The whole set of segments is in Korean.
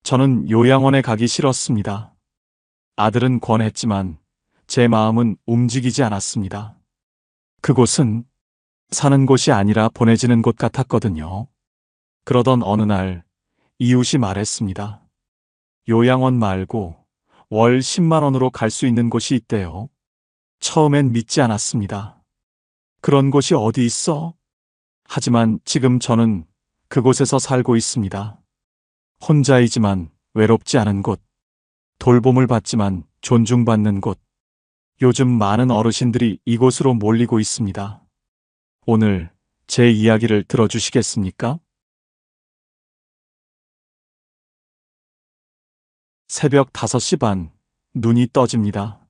저는 요양원에 가기 싫었습니다. 아들은 권했지만 제 마음은 움직이지 않았습니다. 그곳은 사는 곳이 아니라 보내지는 곳 같았거든요. 그러던 어느 날 이웃이 말했습니다. 요양원 말고 월 10만 원으로 갈 수 있는 곳이 있대요. 처음엔 믿지 않았습니다. 그런 곳이 어디 있어? 하지만 지금 저는 그곳에서 살고 있습니다. 혼자이지만 외롭지 않은 곳, 돌봄을 받지만 존중받는 곳. 요즘 많은 어르신들이 이곳으로 몰리고 있습니다. 오늘 제 이야기를 들어주시겠습니까? 새벽 5시 반, 눈이 떠집니다.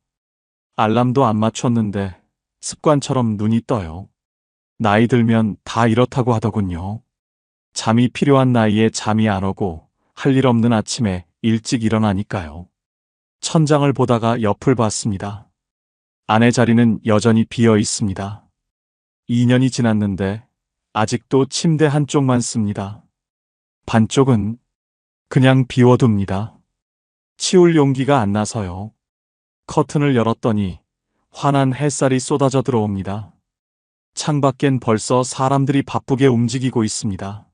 알람도 안 맞췄는데 습관처럼 눈이 떠요. 나이 들면 다 이렇다고 하더군요. 잠이 필요한 나이에 잠이 안 오고 할 일 없는 아침에 일찍 일어나니까요. 천장을 보다가 옆을 봤습니다. 아내 자리는 여전히 비어 있습니다. 2년이 지났는데 아직도 침대 한쪽만 씁니다. 반쪽은 그냥 비워둡니다. 치울 용기가 안 나서요. 커튼을 열었더니 환한 햇살이 쏟아져 들어옵니다. 창밖엔 벌써 사람들이 바쁘게 움직이고 있습니다.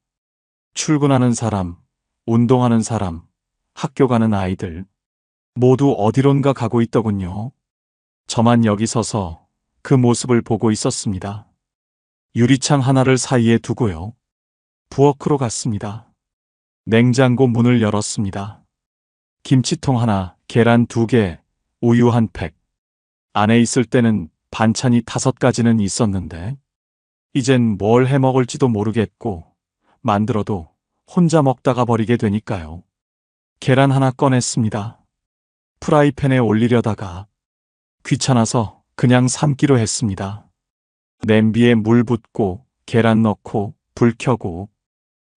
출근하는 사람, 운동하는 사람, 학교 가는 아이들, 모두 어디론가 가고 있더군요. 저만 여기 서서 그 모습을 보고 있었습니다. 유리창 하나를 사이에 두고요. 부엌으로 갔습니다. 냉장고 문을 열었습니다. 김치통 하나, 계란 2개, 우유 한 팩. 안에 있을 때는 반찬이 5가지는 있었는데 이젠 뭘 해 먹을지도 모르겠고 만들어도 혼자 먹다가 버리게 되니까요. 계란 하나 꺼냈습니다. 프라이팬에 올리려다가 귀찮아서 그냥 삶기로 했습니다. 냄비에 물 붓고 계란 넣고 불 켜고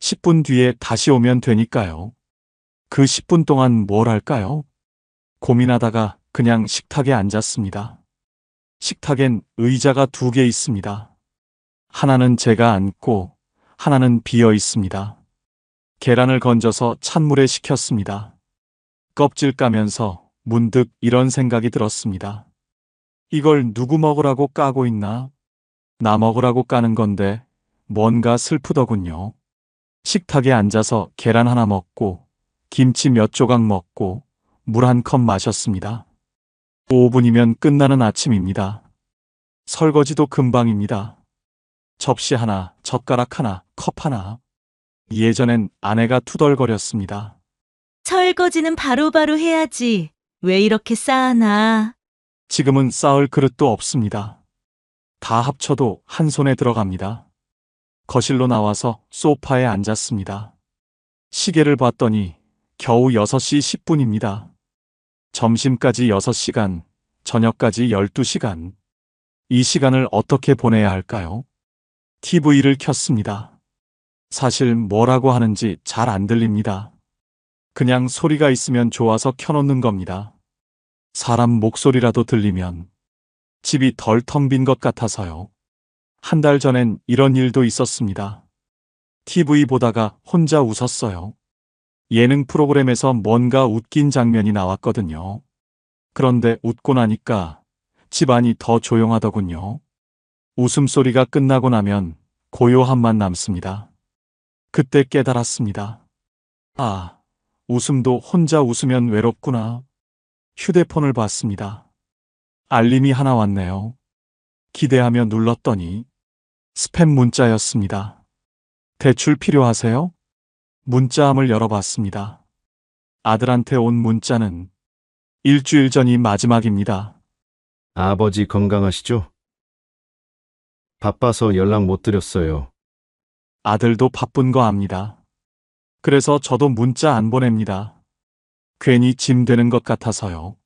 10분 뒤에 다시 오면 되니까요. 그 10분 동안 뭘 할까요? 고민하다가 그냥 식탁에 앉았습니다. 식탁엔 의자가 2개 있습니다. 하나는 제가 앉고 하나는 비어 있습니다. 계란을 건져서 찬물에 식혔습니다. 껍질 까면서 문득 이런 생각이 들었습니다. 이걸 누구 먹으라고 까고 있나? 나 먹으라고 까는 건데 뭔가 슬프더군요. 식탁에 앉아서 계란 하나 먹고 김치 몇 조각 먹고 물 한 컵 마셨습니다. 5분이면 끝나는 아침입니다. 설거지도 금방입니다. 접시 하나, 젓가락 하나, 컵 하나. 예전엔 아내가 투덜거렸습니다. 설거지는 바로바로 해야지. 왜 이렇게 쌓아놔? 지금은 쌓을 그릇도 없습니다. 다 합쳐도 한 손에 들어갑니다. 거실로 나와서 소파에 앉았습니다. 시계를 봤더니 겨우 6시 10분입니다. 점심까지 6시간, 저녁까지 12시간. 이 시간을 어떻게 보내야 할까요? TV를 켰습니다. 사실 뭐라고 하는지 잘 안 들립니다. 그냥 소리가 있으면 좋아서 켜놓는 겁니다. 사람 목소리라도 들리면 집이 덜 텅 빈 것 같아서요. 한 달 전엔 이런 일도 있었습니다. TV 보다가 혼자 웃었어요. 예능 프로그램에서 뭔가 웃긴 장면이 나왔거든요. 그런데 웃고 나니까 집안이 더 조용하더군요. 웃음소리가 끝나고 나면 고요함만 남습니다. 그때 깨달았습니다. 아, 웃음도 혼자 웃으면 외롭구나. 휴대폰을 봤습니다. 알림이 하나 왔네요. 기대하며 눌렀더니 스팸 문자였습니다. 대출 필요하세요? 문자함을 열어봤습니다. 아들한테 온 문자는 일주일 전이 마지막입니다. 아버지 건강하시죠? 바빠서 연락 못 드렸어요. 아들도 바쁜 거 압니다. 그래서 저도 문자 안 보냅니다. 괜히 짐 되는 것 같아서요.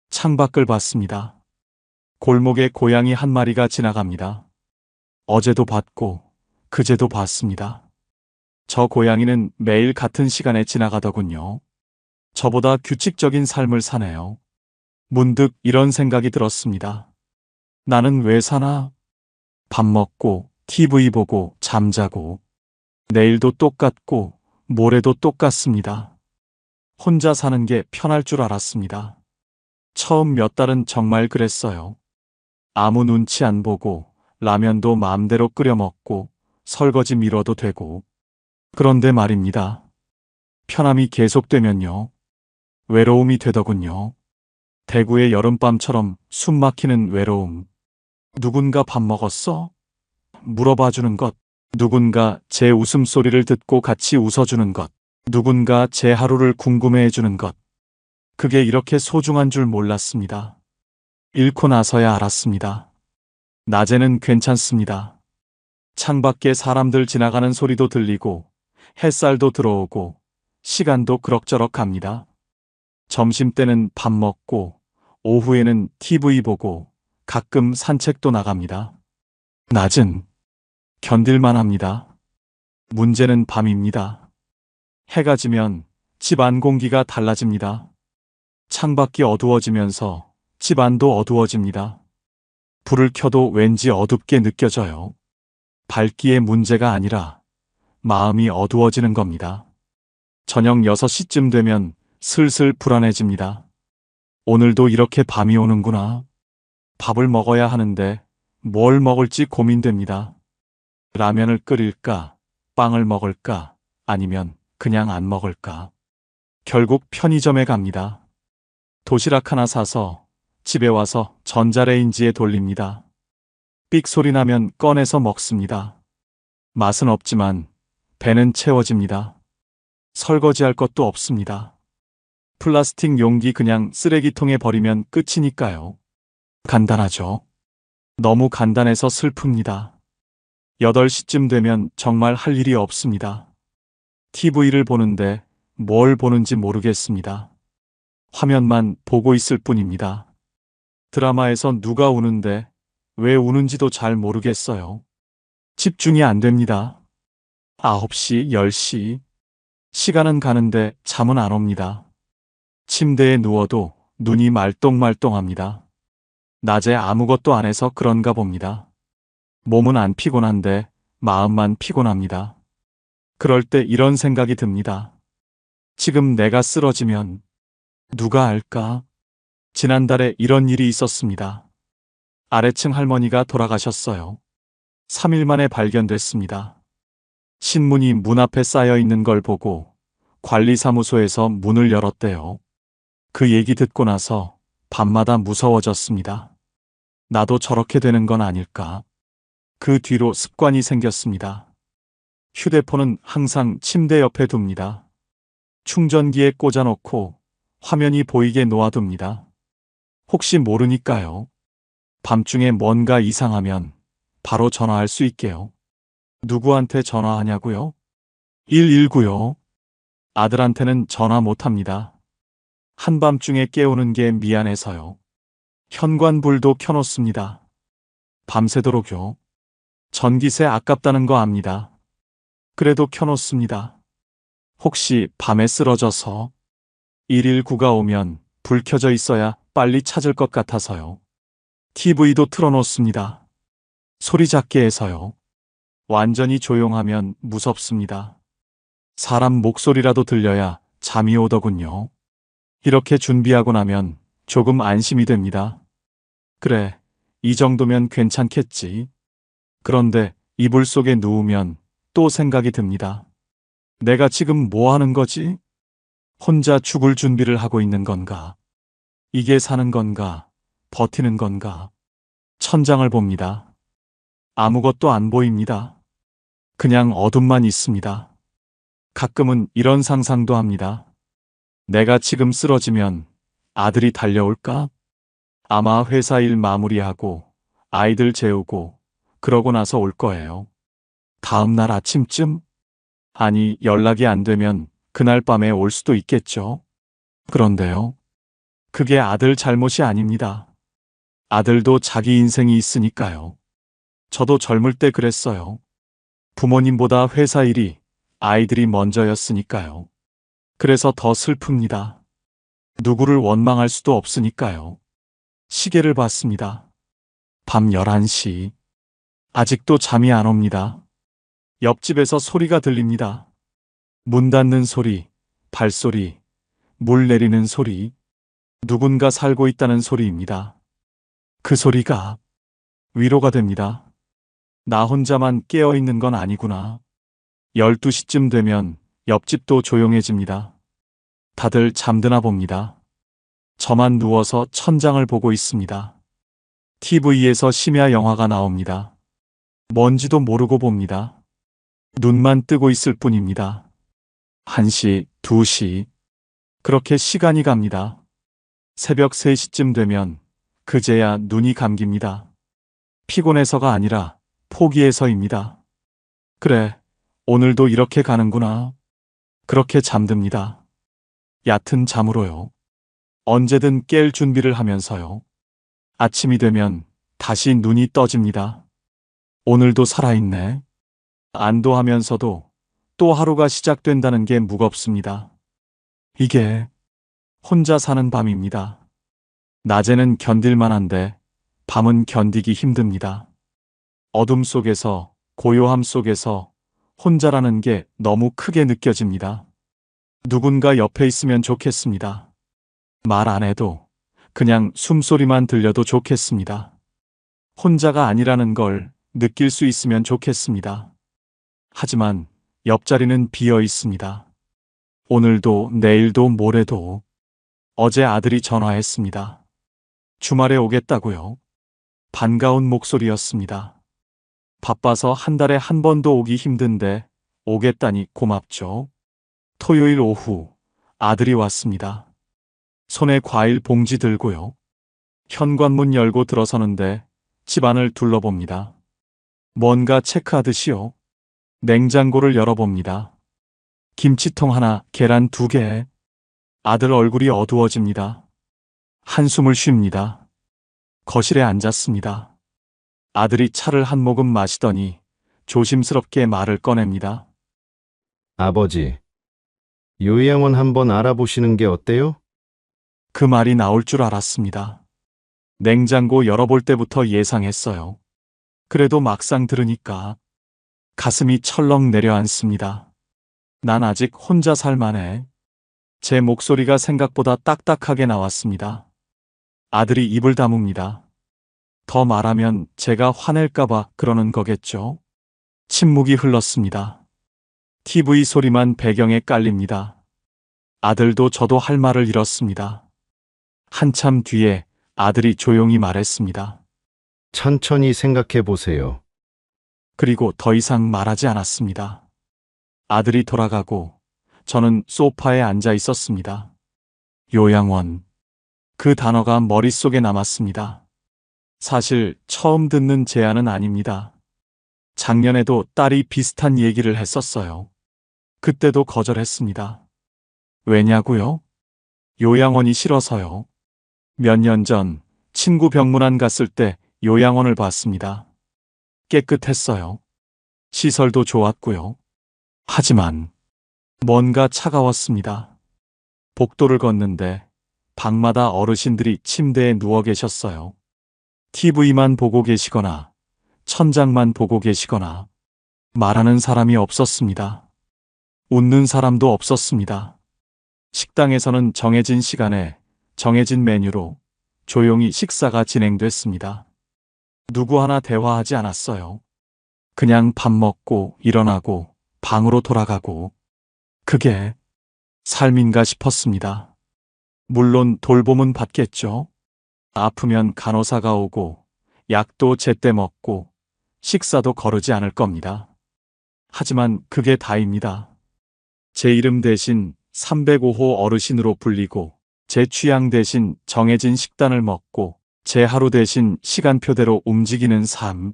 창밖을 봤습니다. 골목에 고양이 한 마리가 지나갑니다. 어제도 봤고 그제도 봤습니다. 저 고양이는 매일 같은 시간에 지나가더군요. 저보다 규칙적인 삶을 사네요. 문득 이런 생각이 들었습니다. 나는 왜 사나? 밥 먹고 TV 보고 잠자고 내일도 똑같고 모레도 똑같습니다. 혼자 사는 게 편할 줄 알았습니다. 처음 몇 달은 정말 그랬어요. 아무 눈치 안 보고 라면도 마음대로 끓여 먹고 설거지 미뤄도 되고. 그런데 말입니다. 편함이 계속되면요. 외로움이 되더군요. 대구의 여름밤처럼 숨 막히는 외로움. 누군가 밥 먹었어? 물어봐 주는 것. 누군가 제 웃음소리를 듣고 같이 웃어주는 것. 누군가 제 하루를 궁금해해 주는 것. 그게 이렇게 소중한 줄 몰랐습니다. 잃고 나서야 알았습니다. 낮에는 괜찮습니다. 창밖에 사람들 지나가는 소리도 들리고 햇살도 들어오고 시간도 그럭저럭 갑니다. 점심때는 밥 먹고 오후에는 TV 보고 가끔 산책도 나갑니다. 낮은 견딜만 합니다. 문제는 밤입니다. 해가 지면 집 안 공기가 달라집니다. 창밖이 어두워지면서 집 안도 어두워집니다. 불을 켜도 왠지 어둡게 느껴져요. 밝기의 문제가 아니라 마음이 어두워지는 겁니다. 저녁 6시쯤 되면 슬슬 불안해집니다. 오늘도 이렇게 밤이 오는구나. 밥을 먹어야 하는데 뭘 먹을지 고민됩니다. 라면을 끓일까? 빵을 먹을까? 아니면 그냥 안 먹을까? 결국 편의점에 갑니다. 도시락 하나 사서 집에 와서 전자레인지에 돌립니다. 삑 소리 나면 꺼내서 먹습니다. 맛은 없지만 배는 채워집니다. 설거지할 것도 없습니다. 플라스틱 용기 그냥 쓰레기통에 버리면 끝이니까요. 간단하죠? 너무 간단해서 슬픕니다. 8시쯤 되면 정말 할 일이 없습니다. TV를 보는데 뭘 보는지 모르겠습니다. 화면만 보고 있을 뿐입니다. 드라마에서 누가 우는데 왜 우는지도 잘 모르겠어요. 집중이 안 됩니다. 9시, 10시. 시간은 가는데 잠은 안 옵니다. 침대에 누워도 눈이 말똥말똥합니다. 낮에 아무것도 안 해서 그런가 봅니다. 몸은 안 피곤한데 마음만 피곤합니다. 그럴 때 이런 생각이 듭니다. 지금 내가 쓰러지면 누가 알까? 지난달에 이런 일이 있었습니다. 아래층 할머니가 돌아가셨어요. 3일 만에 발견됐습니다. 신문이 문 앞에 쌓여 있는 걸 보고 관리사무소에서 문을 열었대요. 그 얘기 듣고 나서 밤마다 무서워졌습니다. 나도 저렇게 되는 건 아닐까? 그 뒤로 습관이 생겼습니다. 휴대폰은 항상 침대 옆에 둡니다. 충전기에 꽂아놓고 화면이 보이게 놓아둡니다. 혹시 모르니까요. 밤중에 뭔가 이상하면 바로 전화할 수 있게요. 누구한테 전화하냐고요? 119요. 아들한테는 전화 못합니다. 한밤중에 깨우는 게 미안해서요. 현관불도 켜놓습니다. 밤새도록요. 전기세 아깝다는 거 압니다. 그래도 켜놓습니다. 혹시 밤에 쓰러져서 119가 오면 불 켜져 있어야 빨리 찾을 것 같아서요. TV도 틀어놓습니다. 소리 작게 해서요. 완전히 조용하면 무섭습니다. 사람 목소리라도 들려야 잠이 오더군요. 이렇게 준비하고 나면 조금 안심이 됩니다. 그래, 이 정도면 괜찮겠지. 그런데 이불 속에 누우면 또 생각이 듭니다. 내가 지금 뭐 하는 거지? 혼자 죽을 준비를 하고 있는 건가? 이게 사는 건가? 버티는 건가? 천장을 봅니다. 아무것도 안 보입니다. 그냥 어둠만 있습니다. 가끔은 이런 상상도 합니다. 내가 지금 쓰러지면 아들이 달려올까? 아마 회사 일 마무리하고 아이들 재우고 그러고 나서 올 거예요. 다음 날 아침쯤? 아니, 연락이 안 되면 그날 밤에 올 수도 있겠죠. 그런데요. 그게 아들 잘못이 아닙니다. 아들도 자기 인생이 있으니까요. 저도 젊을 때 그랬어요. 부모님보다 회사 일이 아이들이 먼저였으니까요. 그래서 더 슬픕니다. 누구를 원망할 수도 없으니까요. 시계를 봤습니다. 밤 11시. 아직도 잠이 안 옵니다. 옆집에서 소리가 들립니다. 문 닫는 소리, 발소리, 물 내리는 소리, 누군가 살고 있다는 소리입니다. 그 소리가 위로가 됩니다. 나 혼자만 깨어 있는 건 아니구나. 12시쯤 되면 옆집도 조용해집니다. 다들 잠드나 봅니다. 저만 누워서 천장을 보고 있습니다. TV에서 심야 영화가 나옵니다. 뭔지도 모르고 봅니다. 눈만 뜨고 있을 뿐입니다. 1시, 2시. 그렇게 시간이 갑니다. 새벽 3시쯤 되면 그제야 눈이 감깁니다. 피곤해서가 아니라 포기해서입니다. 그래, 오늘도 이렇게 가는구나. 그렇게 잠듭니다. 얕은 잠으로요. 언제든 깰 준비를 하면서요. 아침이 되면 다시 눈이 떠집니다. 오늘도 살아있네. 안도하면서도 또 하루가 시작된다는 게 무겁습니다. 이게 혼자 사는 밤입니다. 낮에는 견딜만한데 밤은 견디기 힘듭니다. 어둠 속에서, 고요함 속에서 혼자라는 게 너무 크게 느껴집니다. 누군가 옆에 있으면 좋겠습니다. 말 안 해도 그냥 숨소리만 들려도 좋겠습니다. 혼자가 아니라는 걸 느낄 수 있으면 좋겠습니다. 하지만 옆자리는 비어 있습니다. 오늘도 내일도 모레도. 어제 아들이 전화했습니다. 주말에 오겠다고요. 반가운 목소리였습니다. 바빠서 한 달에 한 번도 오기 힘든데 오겠다니 고맙죠. 토요일 오후 아들이 왔습니다. 손에 과일 봉지 들고요. 현관문 열고 들어서는데 집안을 둘러봅니다. 뭔가 체크하듯이요. 냉장고를 열어봅니다. 김치통 하나, 계란 2개. 아들 얼굴이 어두워집니다. 한숨을 쉽니다. 거실에 앉았습니다. 아들이 차를 한 모금 마시더니 조심스럽게 말을 꺼냅니다. 아버지, 요양원 한번 알아보시는 게 어때요? 그 말이 나올 줄 알았습니다. 냉장고 열어볼 때부터 예상했어요. 그래도 막상 들으니까 가슴이 철렁 내려앉습니다. 난 아직 혼자 살만해. 제 목소리가 생각보다 딱딱하게 나왔습니다. 아들이 입을 다뭅니다. 더 말하면 제가 화낼까봐 그러는 거겠죠? 침묵이 흘렀습니다. TV 소리만 배경에 깔립니다. 아들도 저도 할 말을 잃었습니다. 한참 뒤에 아들이 조용히 말했습니다. 천천히 생각해 보세요. 그리고 더 이상 말하지 않았습니다. 아들이 돌아가고 저는 소파에 앉아 있었습니다. 요양원. 그 단어가 머릿속에 남았습니다. 사실 처음 듣는 제안은 아닙니다. 작년에도 딸이 비슷한 얘기를 했었어요. 그때도 거절했습니다. 왜냐고요? 요양원이 싫어서요. 몇 년 전 친구 병문안 갔을 때 요양원을 봤습니다. 깨끗했어요. 시설도 좋았고요. 하지만 뭔가 차가웠습니다. 복도를 걷는데 방마다 어르신들이 침대에 누워 계셨어요. TV만 보고 계시거나 천장만 보고 계시거나 말하는 사람이 없었습니다. 웃는 사람도 없었습니다. 식당에서는 정해진 시간에 정해진 메뉴로 조용히 식사가 진행됐습니다. 누구 하나 대화하지 않았어요. 그냥 밥 먹고 일어나고 방으로 돌아가고 그게 삶인가 싶었습니다. 물론 돌봄은 받겠죠. 아프면 간호사가 오고 약도 제때 먹고 식사도 거르지 않을 겁니다. 하지만 그게 다입니다. 제 이름 대신 305호 어르신으로 불리고 제 취향 대신 정해진 식단을 먹고 제 하루 대신 시간표대로 움직이는 삶.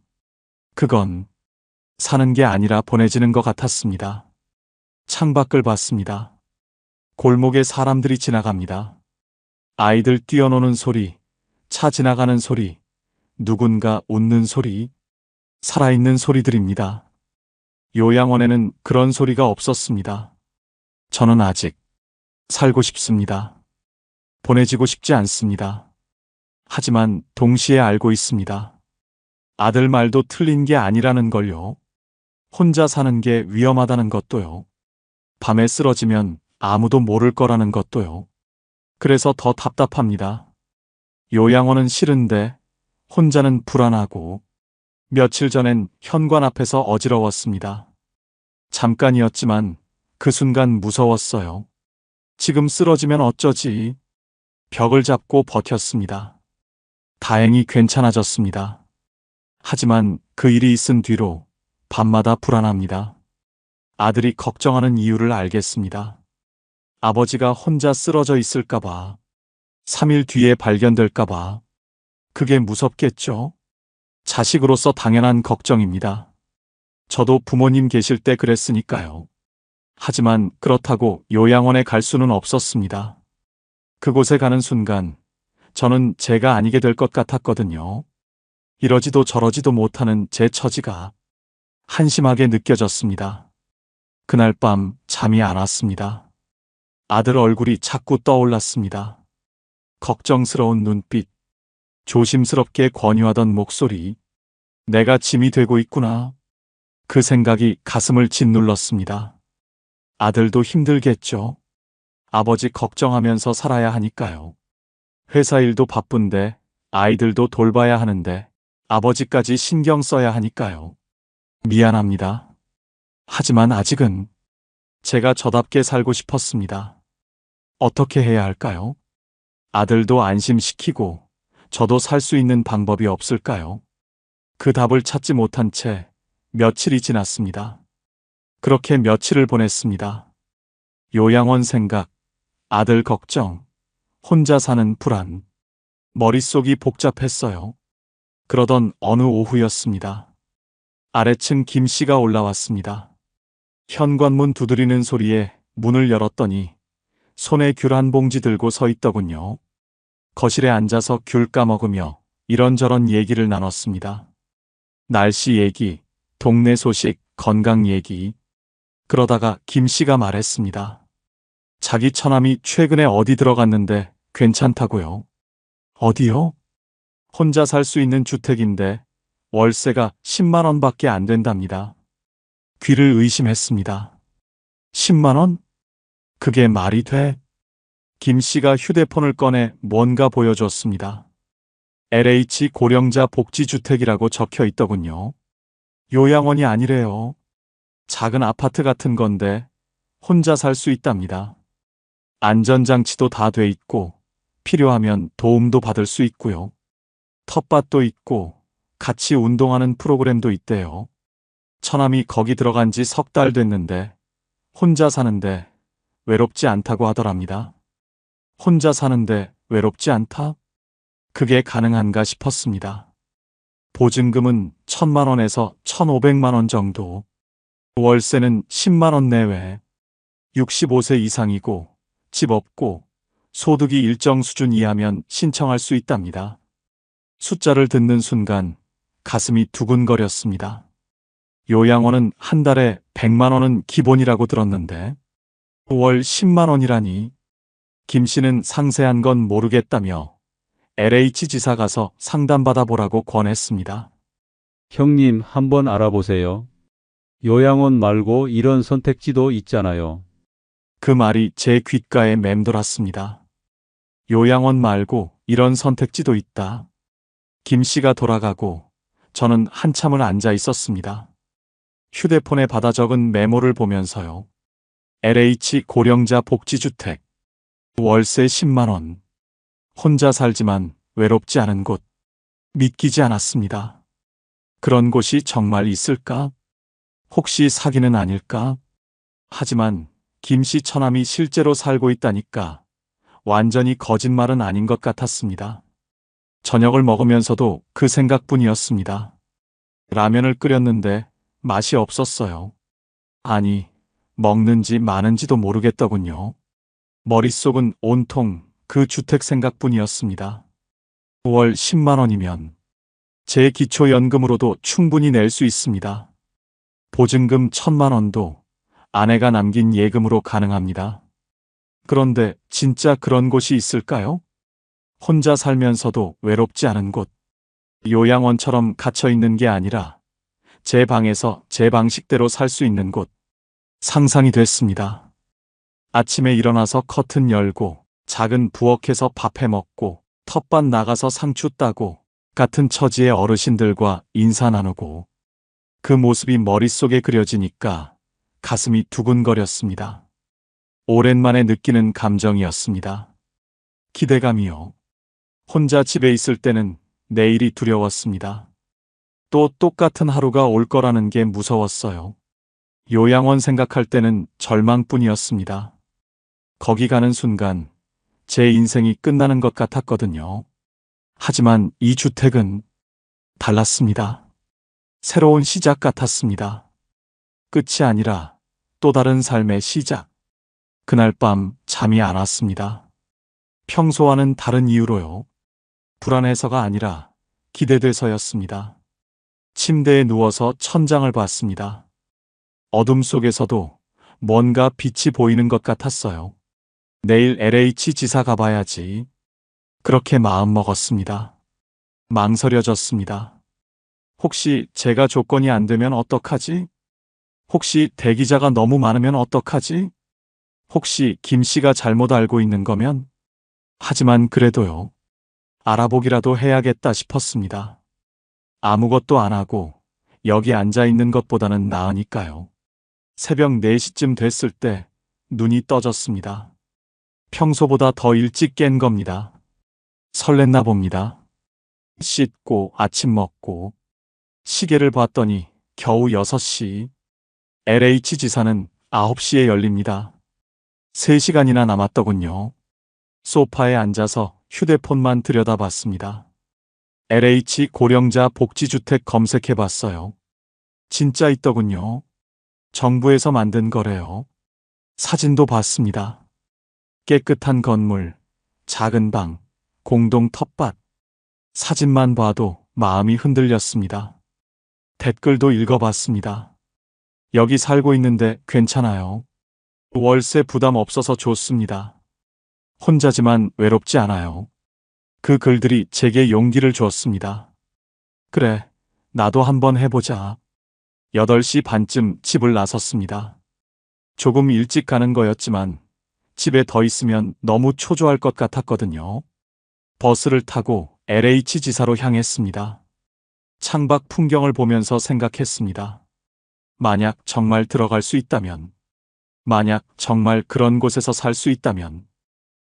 그건 사는 게 아니라 보내지는 것 같았습니다. 창밖을 봤습니다. 골목에 사람들이 지나갑니다. 아이들 뛰어노는 소리, 차 지나가는 소리, 누군가 웃는 소리, 살아있는 소리들입니다. 요양원에는 그런 소리가 없었습니다. 저는 아직 살고 싶습니다. 보내지고 싶지 않습니다. 하지만 동시에 알고 있습니다. 아들 말도 틀린 게 아니라는 걸요. 혼자 사는 게 위험하다는 것도요. 밤에 쓰러지면 아무도 모를 거라는 것도요. 그래서 더 답답합니다. 요양원은 싫은데 혼자는 불안하고 며칠 전엔 현관 앞에서 어지러웠습니다. 잠깐이었지만 그 순간 무서웠어요. 지금 쓰러지면 어쩌지? 벽을 잡고 버텼습니다. 다행히 괜찮아졌습니다. 하지만 그 일이 있은 뒤로 밤마다 불안합니다. 아들이 걱정하는 이유를 알겠습니다. 아버지가 혼자 쓰러져 있을까봐, 3일 뒤에 발견될까봐, 그게 무섭겠죠? 자식으로서 당연한 걱정입니다. 저도 부모님 계실 때 그랬으니까요. 하지만 그렇다고 요양원에 갈 수는 없었습니다. 그곳에 가는 순간 저는 제가 아니게 될 것 같았거든요. 이러지도 저러지도 못하는 제 처지가 한심하게 느껴졌습니다. 그날 밤 잠이 안 왔습니다. 아들 얼굴이 자꾸 떠올랐습니다. 걱정스러운 눈빛, 조심스럽게 권유하던 목소리, 내가 짐이 되고 있구나. 그 생각이 가슴을 짓눌렀습니다. 아들도 힘들겠죠. 아버지 걱정하면서 살아야 하니까요. 회사 일도 바쁜데 아이들도 돌봐야 하는데 아버지까지 신경 써야 하니까요. 미안합니다. 하지만 아직은 제가 저답게 살고 싶었습니다. 어떻게 해야 할까요? 아들도 안심시키고 저도 살 수 있는 방법이 없을까요? 그 답을 찾지 못한 채 며칠이 지났습니다. 그렇게 며칠을 보냈습니다. 요양원 생각, 아들 걱정, 혼자 사는 불안, 머릿속이 복잡했어요. 그러던 어느 오후였습니다. 아래층 김 씨가 올라왔습니다. 현관문 두드리는 소리에 문을 열었더니 손에 귤 한 봉지 들고 서 있더군요. 거실에 앉아서 귤 까먹으며 이런저런 얘기를 나눴습니다. 날씨 얘기, 동네 소식, 건강 얘기. 그러다가 김 씨가 말했습니다. 자기 처남이 최근에 어디 들어갔는데 괜찮다고요. 어디요? 혼자 살 수 있는 주택인데 월세가 10만 원밖에 안 된답니다. 귀를 의심했습니다. 10만 원? 그게 말이 돼? 김 씨가 휴대폰을 꺼내 뭔가 보여줬습니다. LH 고령자 복지주택이라고 적혀 있더군요. 요양원이 아니래요. 작은 아파트 같은 건데 혼자 살 수 있답니다. 안전장치도 다 돼 있고 필요하면 도움도 받을 수 있고요. 텃밭도 있고 같이 운동하는 프로그램도 있대요. 처남이 거기 들어간 지 3달 됐는데 혼자 사는데 외롭지 않다고 하더랍니다. 혼자 사는데 외롭지 않다? 그게 가능한가 싶었습니다. 보증금은 1,000만 원에서 1,500만 원 정도. 월세는 10만 원 내외. 65세 이상이고 집 없고 소득이 일정 수준 이하면 신청할 수 있답니다. 숫자를 듣는 순간 가슴이 두근거렸습니다. 요양원은 한 달에 100만 원은 기본이라고 들었는데 월 10만 원이라니. 김 씨는 상세한 건 모르겠다며 LH 지사 가서 상담받아 보라고 권했습니다. 형님, 한번 알아보세요. 요양원 말고 이런 선택지도 있잖아요. 그 말이 제 귓가에 맴돌았습니다. 요양원 말고 이런 선택지도 있다. 김 씨가 돌아가고 저는 한참을 앉아 있었습니다. 휴대폰에 받아 적은 메모를 보면서요. LH 고령자 복지주택. 월세 10만 원. 혼자 살지만 외롭지 않은 곳. 믿기지 않았습니다. 그런 곳이 정말 있을까? 혹시 사기는 아닐까? 하지만 김 씨 처남이 실제로 살고 있다니까 완전히 거짓말은 아닌 것 같았습니다. 저녁을 먹으면서도 그 생각뿐이었습니다. 라면을 끓였는데 맛이 없었어요. 아니, 먹는지 마는지도 모르겠더군요. 머릿속은 온통 그 주택 생각뿐이었습니다. 월 10만 원이면 제 기초연금으로도 충분히 낼 수 있습니다. 보증금 1,000만 원도 아내가 남긴 예금으로 가능합니다. 그런데 진짜 그런 곳이 있을까요? 혼자 살면서도 외롭지 않은 곳. 요양원처럼 갇혀 있는 게 아니라 제 방에서 제 방식대로 살 수 있는 곳. 상상이 됐습니다. 아침에 일어나서 커튼 열고 작은 부엌에서 밥해 먹고 텃밭 나가서 상추 따고 같은 처지의 어르신들과 인사 나누고 그 모습이 머릿속에 그려지니까 가슴이 두근거렸습니다. 오랜만에 느끼는 감정이었습니다. 기대감이요. 혼자 집에 있을 때는 내일이 두려웠습니다. 또 똑같은 하루가 올 거라는 게 무서웠어요. 요양원 생각할 때는 절망뿐이었습니다. 거기 가는 순간 제 인생이 끝나는 것 같았거든요. 하지만 이 주택은 달랐습니다. 새로운 시작 같았습니다. 끝이 아니라 또 다른 삶의 시작. 그날 밤 잠이 안 왔습니다. 평소와는 다른 이유로요. 불안해서가 아니라 기대돼서였습니다. 침대에 누워서 천장을 봤습니다. 어둠 속에서도 뭔가 빛이 보이는 것 같았어요. 내일 LH 지사 가봐야지. 그렇게 마음먹었습니다. 망설여졌습니다. 혹시 제가 조건이 안 되면 어떡하지? 혹시 대기자가 너무 많으면 어떡하지? 혹시 김 씨가 잘못 알고 있는 거면? 하지만 그래도요. 알아보기라도 해야겠다 싶었습니다. 아무것도 안 하고 여기 앉아 있는 것보다는 나으니까요. 새벽 4시쯤 됐을 때 눈이 떠졌습니다. 평소보다 더 일찍 깬 겁니다. 설렜나 봅니다. 씻고 아침 먹고 시계를 봤더니 겨우 6시. LH 지사는 9시에 열립니다. 3시간이나 남았더군요. 소파에 앉아서 휴대폰만 들여다봤습니다. LH 고령자 복지주택 검색해봤어요. 진짜 있더군요. 정부에서 만든 거래요. 사진도 봤습니다. 깨끗한 건물, 작은 방, 공동 텃밭. 사진만 봐도 마음이 흔들렸습니다. 댓글도 읽어봤습니다. 여기 살고 있는데 괜찮아요. 월세 부담 없어서 좋습니다. 혼자지만 외롭지 않아요. 그 글들이 제게 용기를 주었습니다. 그래, 나도 한번 해보자. 8시 반쯤 집을 나섰습니다. 조금 일찍 가는 거였지만 집에 더 있으면 너무 초조할 것 같았거든요. 버스를 타고 LH 지사로 향했습니다. 창밖 풍경을 보면서 생각했습니다. 만약 정말 들어갈 수 있다면, 만약 정말 그런 곳에서 살 수 있다면,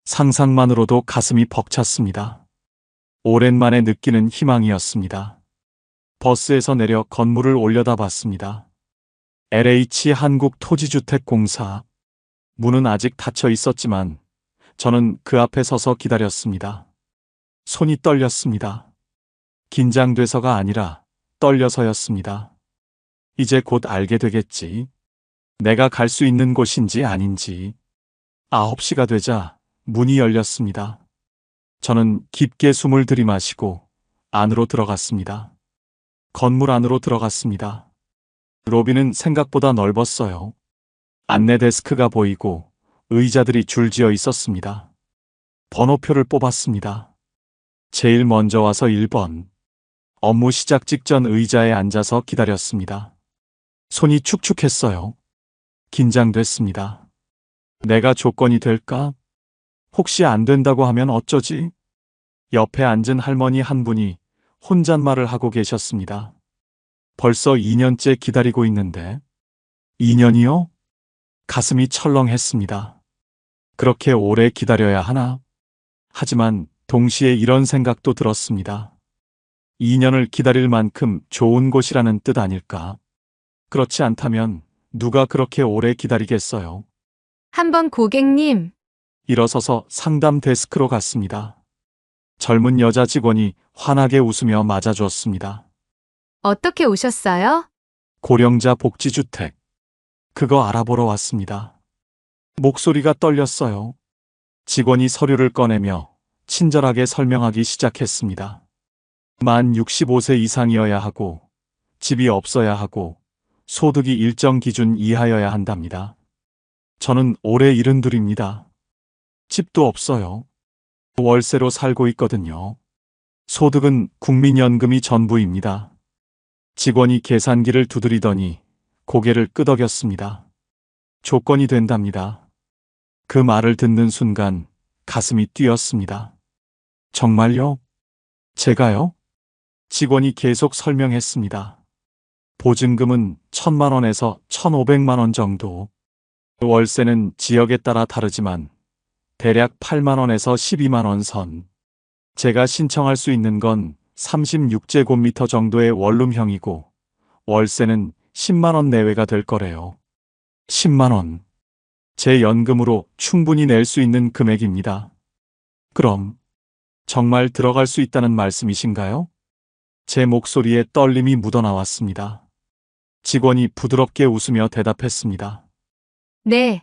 상상만으로도 가슴이 벅찼습니다. 오랜만에 느끼는 희망이었습니다. 버스에서 내려 건물을 올려다봤습니다. LH 한국토지주택공사. 문은 아직 닫혀 있었지만 저는 그 앞에 서서 기다렸습니다. 손이 떨렸습니다. 긴장돼서가 아니라 떨려서였습니다. 이제 곧 알게 되겠지. 내가 갈 수 있는 곳인지 아닌지. 9시가 되자 문이 열렸습니다. 저는 깊게 숨을 들이마시고 안으로 들어갔습니다. 건물 안으로 들어갔습니다. 로비는 생각보다 넓었어요. 안내 데스크가 보이고 의자들이 줄지어 있었습니다. 번호표를 뽑았습니다. 제일 먼저 와서 1번. 업무 시작 직전 의자에 앉아서 기다렸습니다. 손이 축축했어요. 긴장됐습니다. 내가 조건이 될까? 혹시 안 된다고 하면 어쩌지? 옆에 앉은 할머니 한 분이 혼잣말을 하고 계셨습니다. 벌써 2년째 기다리고 있는데. 2년이요? 가슴이 철렁했습니다. 그렇게 오래 기다려야 하나? 하지만 동시에 이런 생각도 들었습니다. 2년을 기다릴 만큼 좋은 곳이라는 뜻 아닐까? 그렇지 않다면 누가 그렇게 오래 기다리겠어요? 한번 고객님, 일어서서 상담 데스크로 갔습니다. 젊은 여자 직원이 환하게 웃으며 맞아주었습니다. 어떻게 오셨어요? 고령자 복지주택. 그거 알아보러 왔습니다. 목소리가 떨렸어요. 직원이 서류를 꺼내며 친절하게 설명하기 시작했습니다. 만 65세 이상이어야 하고, 집이 없어야 하고, 소득이 일정 기준 이하여야 한답니다. 저는 올해 72입니다. 집도 없어요. 월세로 살고 있거든요. 소득은 국민연금이 전부입니다. 직원이 계산기를 두드리더니 고개를 끄덕였습니다. 조건이 된답니다. 그 말을 듣는 순간 가슴이 뛰었습니다. 정말요? 제가요? 직원이 계속 설명했습니다. 보증금은 1,000만 원에서 1,500만 원 정도. 월세는 지역에 따라 다르지만 대략 8만 원에서 12만 원 선. 제가 신청할 수 있는 건 36제곱미터 정도의 원룸형이고 월세는 10만 원 내외가 될 거래요. 10만 원. 제 연금으로 충분히 낼 수 있는 금액입니다. 그럼 정말 들어갈 수 있다는 말씀이신가요? 제 목소리에 떨림이 묻어나왔습니다. 직원이 부드럽게 웃으며 대답했습니다. 네.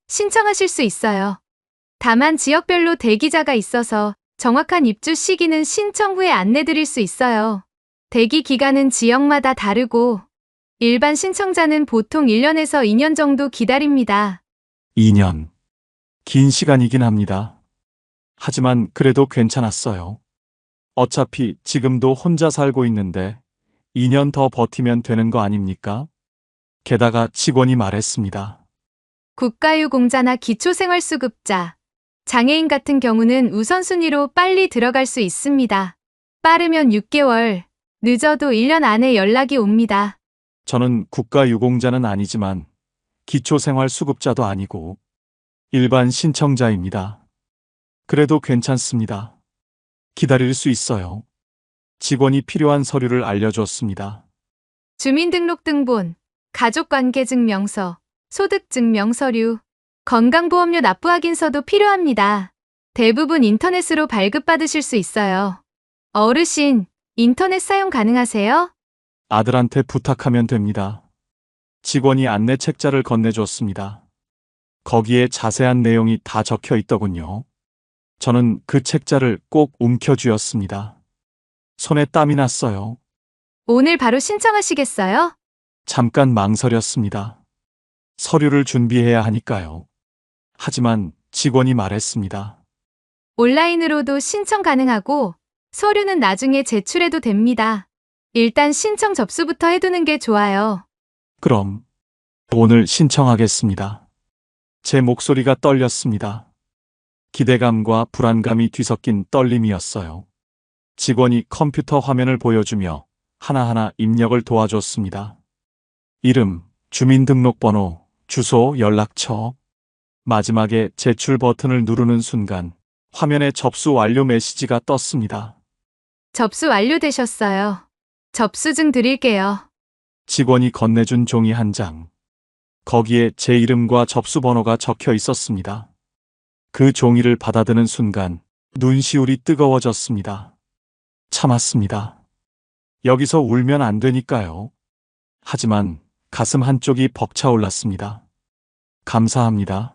신청하실 수 있어요. 다만 지역별로 대기자가 있어서 정확한 입주 시기는 신청 후에 안내드릴 수 있어요. 대기 기간은 지역마다 다르고 일반 신청자는 보통 1년에서 2년 정도 기다립니다. 2년. 긴 시간이긴 합니다. 하지만 그래도 괜찮았어요. 어차피 지금도 혼자 살고 있는데 2년 더 버티면 되는 거 아닙니까? 게다가 직원이 말했습니다. 국가유공자나 기초생활수급자, 장애인 같은 경우는 우선순위로 빨리 들어갈 수 있습니다. 빠르면 6개월, 늦어도 1년 안에 연락이 옵니다. 저는 국가유공자는 아니지만 기초생활수급자도 아니고 일반 신청자입니다. 그래도 괜찮습니다. 기다릴 수 있어요. 직원이 필요한 서류를 알려줬습니다. 주민등록등본, 가족관계증명서, 소득증명서류, 건강보험료 납부 확인서도 필요합니다. 대부분 인터넷으로 발급받으실 수 있어요. 어르신, 인터넷 사용 가능하세요? 아들한테 부탁하면 됩니다. 직원이 안내 책자를 건네줬습니다. 거기에 자세한 내용이 다 적혀 있더군요. 저는 그 책자를 꼭 움켜쥐었습니다. 손에 땀이 났어요. 오늘 바로 신청하시겠어요? 잠깐 망설였습니다. 서류를 준비해야 하니까요. 하지만 직원이 말했습니다. 온라인으로도 신청 가능하고 서류는 나중에 제출해도 됩니다. 일단 신청 접수부터 해두는 게 좋아요. 그럼 오늘 신청하겠습니다. 제 목소리가 떨렸습니다. 기대감과 불안감이 뒤섞인 떨림이었어요. 직원이 컴퓨터 화면을 보여주며 하나하나 입력을 도와줬습니다. 이름, 주민등록번호, 주소, 연락처. 마지막에 제출 버튼을 누르는 순간 화면에 접수 완료 메시지가 떴습니다. 접수 완료되셨어요. 접수증 드릴게요. 직원이 건네준 종이 한 장. 거기에 제 이름과 접수번호가 적혀 있었습니다. 그 종이를 받아드는 순간 눈시울이 뜨거워졌습니다. 참았습니다. 여기서 울면 안 되니까요. 하지만 가슴 한쪽이 벅차올랐습니다. 감사합니다.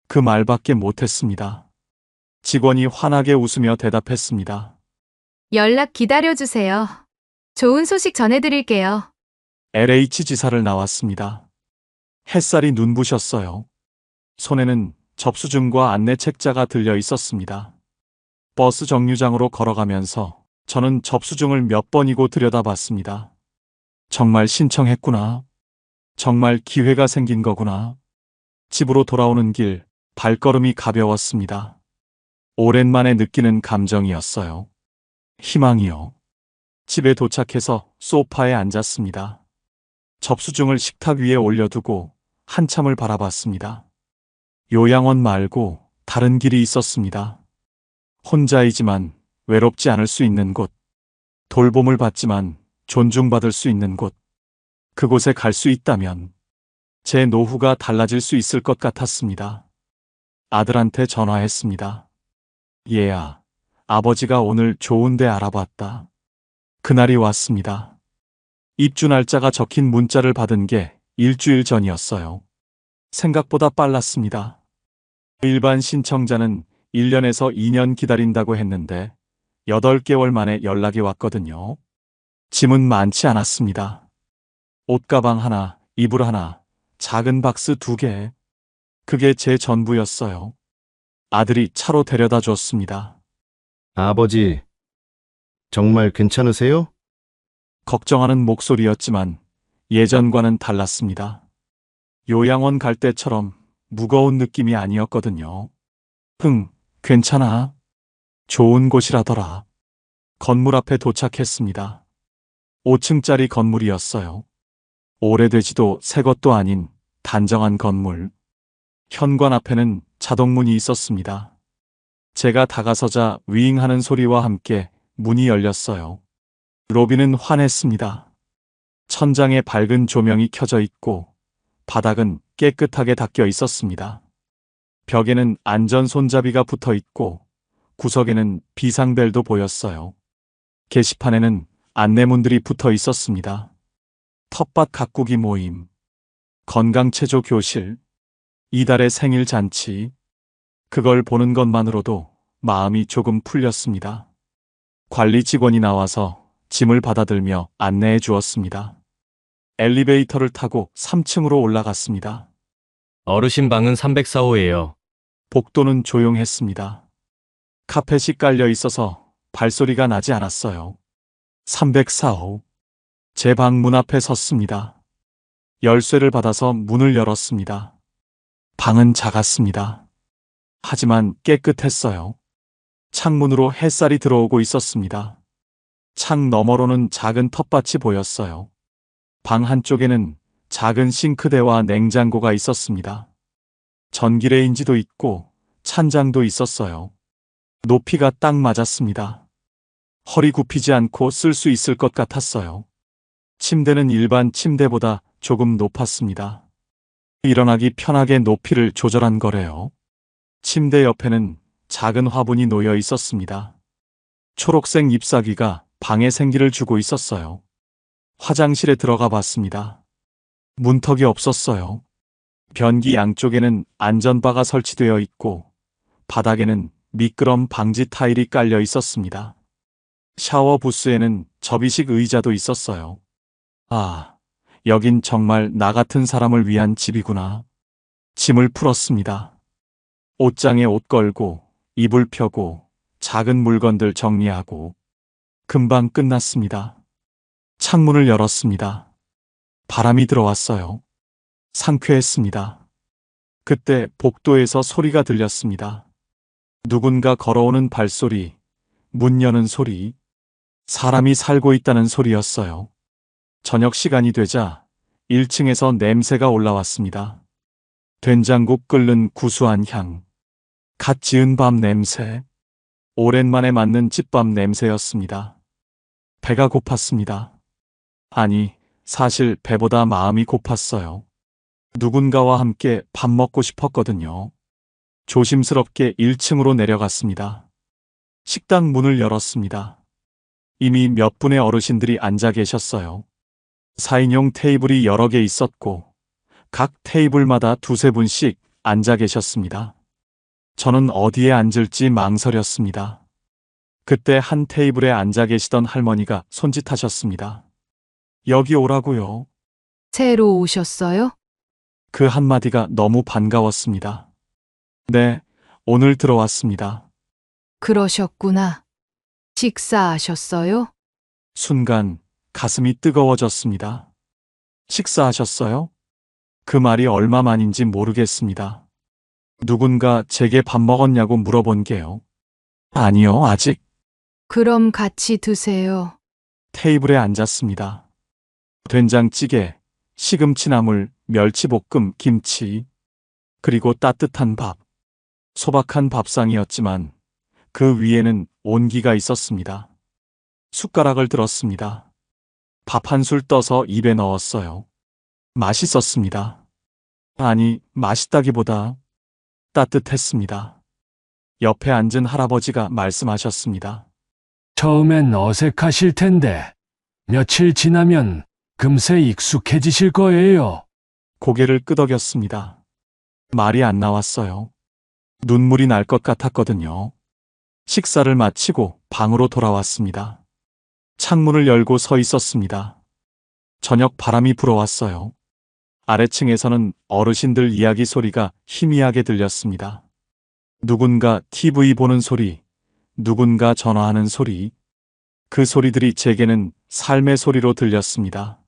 그 말밖에 못했습니다. 직원이 환하게 웃으며 대답했습니다. 연락 기다려주세요. 좋은 소식 전해드릴게요. LH 지사를 나왔습니다. 햇살이 눈부셨어요. 손에는 접수증과 안내 책자가 들려 있었습니다. 버스 정류장으로 걸어가면서 저는 접수증을 몇 번이고 들여다봤습니다. 정말 신청했구나. 정말 기회가 생긴 거구나. 집으로 돌아오는 길 발걸음이 가벼웠습니다. 오랜만에 느끼는 감정이었어요. 희망이요. 집에 도착해서 소파에 앉았습니다. 접수증을 식탁 위에 올려두고 한참을 바라봤습니다. 요양원 말고 다른 길이 있었습니다. 혼자이지만 외롭지 않을 수 있는 곳. 돌봄을 받지만 존중받을 수 있는 곳. 그곳에 갈 수 있다면 제 노후가 달라질 수 있을 것 같았습니다. 아들한테 전화했습니다. 얘야, 아버지가 오늘 좋은 데 알아봤다. 그날이 왔습니다. 입주 날짜가 적힌 문자를 받은 게 일주일 전이었어요. 생각보다 빨랐습니다. 일반 신청자는 1년에서 2년 기다린다고 했는데 8개월 만에 연락이 왔거든요. 짐은 많지 않았습니다. 옷가방 하나, 이불 하나, 작은 박스 2개. 그게 제 전부였어요. 아들이 차로 데려다 줬습니다. 아버지, 정말 괜찮으세요? 걱정하는 목소리였지만 예전과는 달랐습니다. 요양원 갈 때처럼 무거운 느낌이 아니었거든요. 괜찮아. 좋은 곳이라더라. 건물 앞에 도착했습니다. 5층짜리 건물이었어요. 오래되지도 새 것도 아닌 단정한 건물. 현관 앞에는 자동문이 있었습니다. 제가 다가서자 윙하는 소리와 함께 문이 열렸어요. 로비는 환했습니다. 천장에 밝은 조명이 켜져 있고 바닥은 깨끗하게 닦여 있었습니다. 벽에는 안전 손잡이가 붙어 있고 구석에는 비상벨도 보였어요. 게시판에는 안내문들이 붙어 있었습니다. 텃밭 가꾸기 모임, 건강체조 교실, 이달의 생일 잔치. 그걸 보는 것만으로도 마음이 조금 풀렸습니다. 관리 직원이 나와서 짐을 받아들며 안내해 주었습니다. 엘리베이터를 타고 3층으로 올라갔습니다. 어르신 방은 304호예요. 복도는 조용했습니다. 카펫이 깔려 있어서 발소리가 나지 않았어요. 304호. 제 방 문 앞에 섰습니다. 열쇠를 받아서 문을 열었습니다. 방은 작았습니다. 하지만 깨끗했어요. 창문으로 햇살이 들어오고 있었습니다. 창 너머로는 작은 텃밭이 보였어요. 방 한쪽에는 작은 싱크대와 냉장고가 있었습니다. 전기레인지도 있고 찬장도 있었어요. 높이가 딱 맞았습니다. 허리 굽히지 않고 쓸 수 있을 것 같았어요. 침대는 일반 침대보다 조금 높았습니다. 일어나기 편하게 높이를 조절한 거래요. 침대 옆에는 작은 화분이 놓여 있었습니다. 초록색 잎사귀가 방에 생기를 주고 있었어요. 화장실에 들어가 봤습니다. 문턱이 없었어요. 변기 양쪽에는 안전바가 설치되어 있고 바닥에는 미끄럼 방지 타일이 깔려 있었습니다. 샤워 부스에는 접이식 의자도 있었어요. 아, 여긴 정말 나 같은 사람을 위한 집이구나. 짐을 풀었습니다. 옷장에 옷 걸고 이불 펴고 작은 물건들 정리하고 금방 끝났습니다. 창문을 열었습니다. 바람이 들어왔어요. 상쾌했습니다. 그때 복도에서 소리가 들렸습니다. 누군가 걸어오는 발소리, 문 여는 소리, 사람이 살고 있다는 소리였어요. 저녁 시간이 되자 1층에서 냄새가 올라왔습니다. 된장국 끓는 구수한 향, 갓 지은 밥 냄새, 오랜만에 맡는 집밥 냄새였습니다. 배가 고팠습니다. 아니, 사실 배보다 마음이 고팠어요. 누군가와 함께 밥 먹고 싶었거든요. 조심스럽게 1층으로 내려갔습니다. 식당 문을 열었습니다. 이미 몇 분의 어르신들이 앉아 계셨어요. 4인용 테이블이 여러 개 있었고 각 테이블마다 두세 분씩 앉아 계셨습니다. 저는 어디에 앉을지 망설였습니다. 그때 한 테이블에 앉아 계시던 할머니가 손짓하셨습니다. 여기 오라고요. 새로 오셨어요? 그 한마디가 너무 반가웠습니다. 네, 오늘 들어왔습니다. 그러셨구나. 식사하셨어요? 순간 가슴이 뜨거워졌습니다. 식사하셨어요? 그 말이 얼마만인지 모르겠습니다. 누군가 제게 밥 먹었냐고 물어본 게요. 아니요, 아직. 그럼 같이 드세요. 테이블에 앉았습니다. 된장찌개, 시금치나물, 멸치볶음, 김치, 그리고 따뜻한 밥. 소박한 밥상이었지만 그 위에는 온기가 있었습니다. 숟가락을 들었습니다. 밥 한 술 떠서 입에 넣었어요. 맛있었습니다. 아니, 맛있다기보다 따뜻했습니다. 옆에 앉은 할아버지가 말씀하셨습니다. 처음엔 어색하실 텐데 며칠 지나면 금세 익숙해지실 거예요. 고개를 끄덕였습니다. 말이 안 나왔어요. 눈물이 날 것 같았거든요. 식사를 마치고 방으로 돌아왔습니다. 창문을 열고 서 있었습니다. 저녁 바람이 불어왔어요. 아래층에서는 어르신들 이야기 소리가 희미하게 들렸습니다. 누군가 TV 보는 소리, 누군가 전화하는 소리. 그 소리들이 제게는 삶의 소리로 들렸습니다.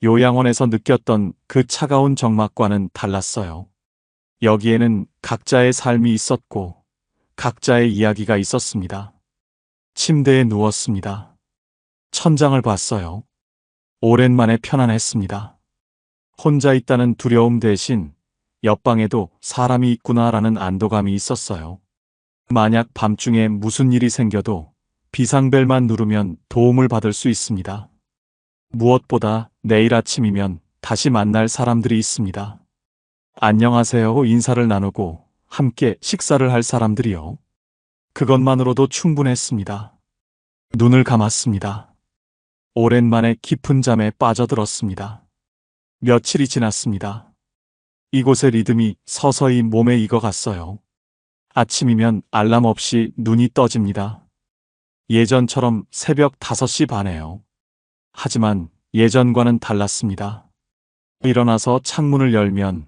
요양원에서 느꼈던 그 차가운 정막과는 달랐어요. 여기에는 각자의 삶이 있었고 각자의 이야기가 있었습니다. 침대에 누웠습니다. 천장을 봤어요. 오랜만에 편안했습니다. 혼자 있다는 두려움 대신 옆방에도 사람이 있구나라는 안도감이 있었어요. 만약 밤중에 무슨 일이 생겨도 비상벨만 누르면 도움을 받을 수 있습니다. 무엇보다 내일 아침이면 다시 만날 사람들이 있습니다. 안녕하세요 인사를 나누고 함께 식사를 할 사람들이요. 그것만으로도 충분했습니다. 눈을 감았습니다. 오랜만에 깊은 잠에 빠져들었습니다. 며칠이 지났습니다. 이곳의 리듬이 서서히 몸에 익어갔어요. 아침이면 알람 없이 눈이 떠집니다. 예전처럼 새벽 5시 반에요. 하지만 예전과는 달랐습니다. 일어나서 창문을 열면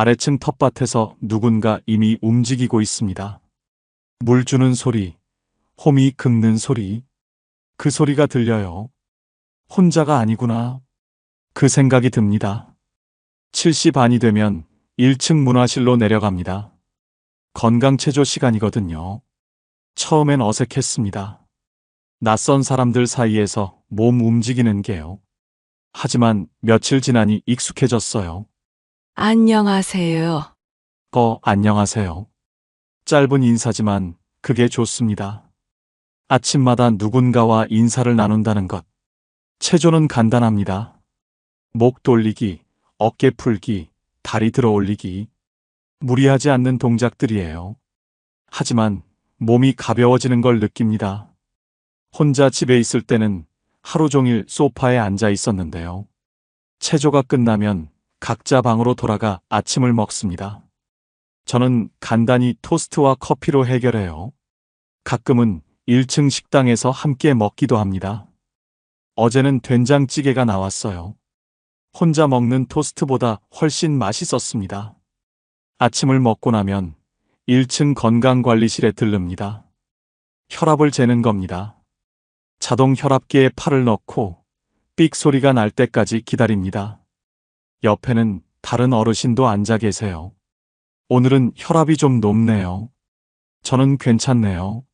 아래층 텃밭에서 누군가 이미 움직이고 있습니다. 물 주는 소리, 홈이 긁는 소리, 그 소리가 들려요. 혼자가 아니구나. 그 생각이 듭니다. 7시 반이 되면 1층 문화실로 내려갑니다. 건강체조 시간이거든요. 처음엔 어색했습니다. 낯선 사람들 사이에서 몸 움직이는 게요. 하지만 며칠 지나니 익숙해졌어요. 안녕하세요. 안녕하세요. 짧은 인사지만 그게 좋습니다. 아침마다 누군가와 인사를 나눈다는 것. 체조는 간단합니다. 목 돌리기, 어깨 풀기, 다리 들어 올리기. 무리하지 않는 동작들이에요. 하지만 몸이 가벼워지는 걸 느낍니다. 혼자 집에 있을 때는 하루 종일 소파에 앉아 있었는데요. 체조가 끝나면 각자 방으로 돌아가 아침을 먹습니다. 저는 간단히 토스트와 커피로 해결해요. 가끔은 1층 식당에서 함께 먹기도 합니다. 어제는 된장찌개가 나왔어요. 혼자 먹는 토스트보다 훨씬 맛있었습니다. 아침을 먹고 나면 1층 건강관리실에 들릅니다. 혈압을 재는 겁니다. 자동 혈압계에 팔을 넣고 삑 소리가 날 때까지 기다립니다. 옆에는 다른 어르신도 앉아 계세요. 오늘은 혈압이 좀 높네요. 저는 괜찮네요.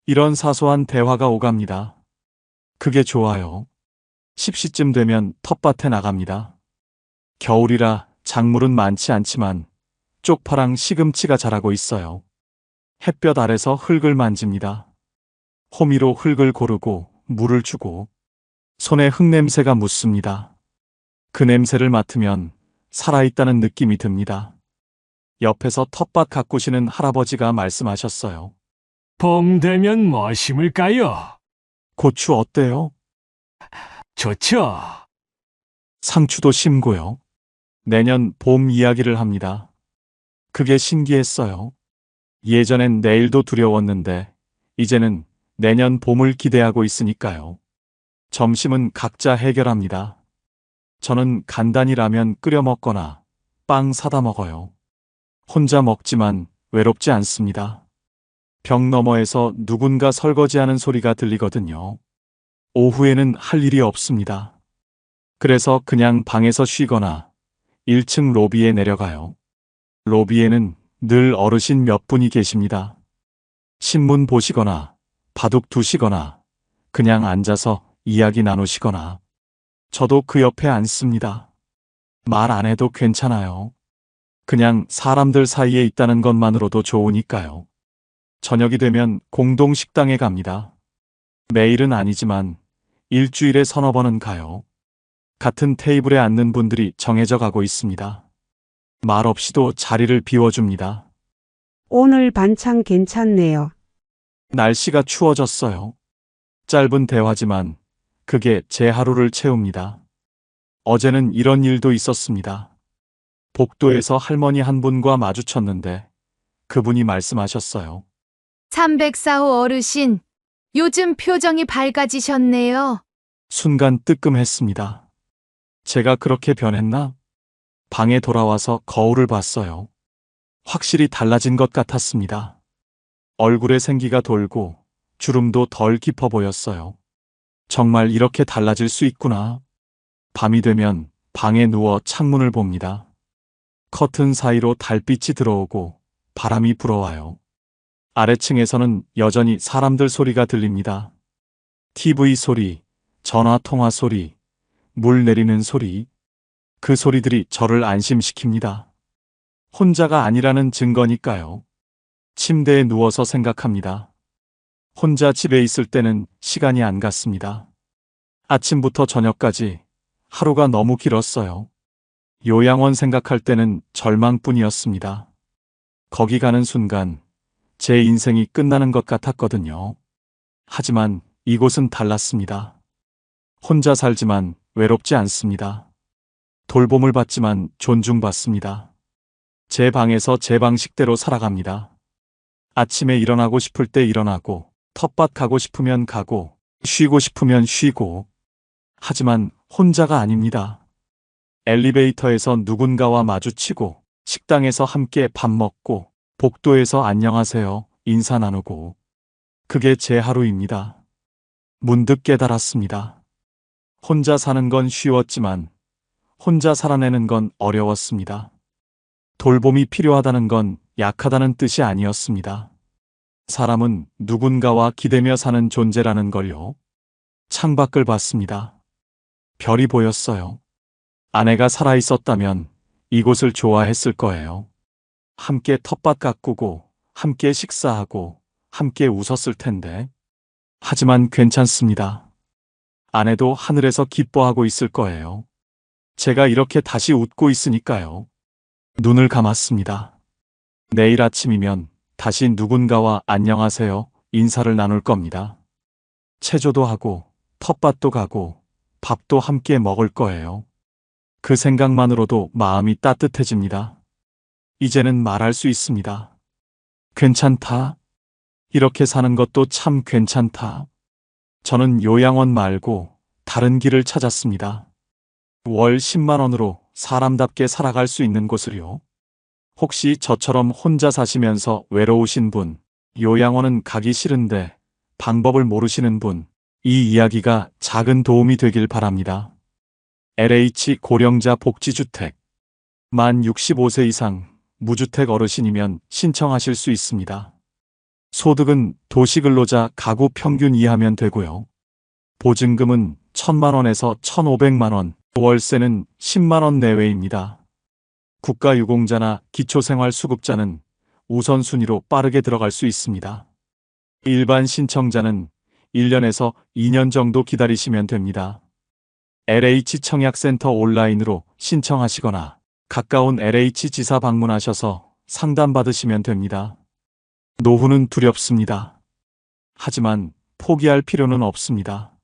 이런 사소한 대화가 오갑니다. 그게 좋아요. 10시쯤 되면 텃밭에 나갑니다. 겨울이라 작물은 많지 않지만 쪽파랑 시금치가 자라고 있어요. 햇볕 아래서 흙을 만집니다. 호미로 흙을 고르고 물을 주고 손에 흙냄새가 묻습니다. 그 냄새를 맡으면 살아있다는 느낌이 듭니다. 옆에서 텃밭 가꾸시는 할아버지가 말씀하셨어요. 봄 되면 뭐 심을까요? 고추 어때요? 좋죠. 상추도 심고요. 내년 봄 이야기를 합니다. 그게 신기했어요. 예전엔 내일도 두려웠는데 이제는 내년 봄을 기대하고 있으니까요. 점심은 각자 해결합니다. 저는 간단히 라면 끓여 먹거나 빵 사다 먹어요. 혼자 먹지만 외롭지 않습니다. 벽 너머에서 누군가 설거지하는 소리가 들리거든요. 오후에는 할 일이 없습니다. 그래서 그냥 방에서 쉬거나 1층 로비에 내려가요. 로비에는 늘 어르신 몇 분이 계십니다. 신문 보시거나 바둑 두시거나 그냥 앉아서 이야기 나누시거나 저도 그 옆에 앉습니다. 말 안 해도 괜찮아요. 그냥 사람들 사이에 있다는 것만으로도 좋으니까요. 저녁이 되면 공동 식당에 갑니다. 매일은 아니지만 일주일에 서너 번은 가요. 같은 테이블에 앉는 분들이 정해져 가고 있습니다. 말 없이도 자리를 비워줍니다. 오늘 반찬 괜찮네요. 날씨가 추워졌어요. 짧은 대화지만 그게 제 하루를 채웁니다. 어제는 이런 일도 있었습니다. 복도에서 할머니 한 분과 마주쳤는데 그분이 말씀하셨어요. 304호 어르신, 요즘 표정이 밝아지셨네요. 순간 뜨끔했습니다. 제가 그렇게 변했나? 방에 돌아와서 거울을 봤어요. 확실히 달라진 것 같았습니다. 얼굴에 생기가 돌고 주름도 덜 깊어 보였어요. 정말 이렇게 달라질 수 있구나. 밤이 되면 방에 누워 창문을 봅니다. 커튼 사이로 달빛이 들어오고 바람이 불어와요. 아래층에서는 여전히 사람들 소리가 들립니다. TV 소리, 전화 통화 소리, 물 내리는 소리. 그 소리들이 저를 안심시킵니다. 혼자가 아니라는 증거니까요. 침대에 누워서 생각합니다. 혼자 집에 있을 때는 시간이 안 갔습니다. 아침부터 저녁까지 하루가 너무 길었어요. 요양원 생각할 때는 절망뿐이었습니다. 거기 가는 순간 제 인생이 끝나는 것 같았거든요. 하지만 이곳은 달랐습니다. 혼자 살지만 외롭지 않습니다. 돌봄을 받지만 존중받습니다. 제 방에서 제 방식대로 살아갑니다. 아침에 일어나고 싶을 때 일어나고, 텃밭 가고 싶으면 가고, 쉬고 싶으면 쉬고. 하지만 혼자가 아닙니다. 엘리베이터에서 누군가와 마주치고, 식당에서 함께 밥 먹고, 복도에서 안녕하세요 인사 나누고. 그게 제 하루입니다. 문득 깨달았습니다. 혼자 사는 건 쉬웠지만 혼자 살아내는 건 어려웠습니다. 돌봄이 필요하다는 건 약하다는 뜻이 아니었습니다. 사람은 누군가와 기대며 사는 존재라는 걸요. 창밖을 봤습니다. 별이 보였어요. 아내가 살아있었다면 이곳을 좋아했을 거예요. 함께 텃밭 가꾸고, 함께 식사하고, 함께 웃었을 텐데. 하지만 괜찮습니다. 아내도 하늘에서 기뻐하고 있을 거예요. 제가 이렇게 다시 웃고 있으니까요. 눈을 감았습니다. 내일 아침이면 다시 누군가와 안녕하세요 인사를 나눌 겁니다. 체조도 하고, 텃밭도 가고, 밥도 함께 먹을 거예요. 그 생각만으로도 마음이 따뜻해집니다. 이제는 말할 수 있습니다. 괜찮다. 이렇게 사는 것도 참 괜찮다. 저는 요양원 말고 다른 길을 찾았습니다. 월 10만 원으로 사람답게 살아갈 수 있는 곳을요. 혹시 저처럼 혼자 사시면서 외로우신 분, 요양원은 가기 싫은데 방법을 모르시는 분, 이 이야기가 작은 도움이 되길 바랍니다. LH 고령자 복지주택. 만 65세 이상 무주택 어르신이면 신청하실 수 있습니다. 소득은 도시근로자 가구 평균 이하면 되고요. 보증금은 1,000만 원에서 1,500만 원, 월세는 10만 원 내외입니다. 국가유공자나 기초생활수급자는 우선순위로 빠르게 들어갈 수 있습니다. 일반 신청자는 1년에서 2년 정도 기다리시면 됩니다. LH 청약센터 온라인으로 신청하시거나 가까운 LH 지사 방문하셔서 상담받으시면 됩니다. 노후는 두렵습니다. 하지만 포기할 필요는 없습니다.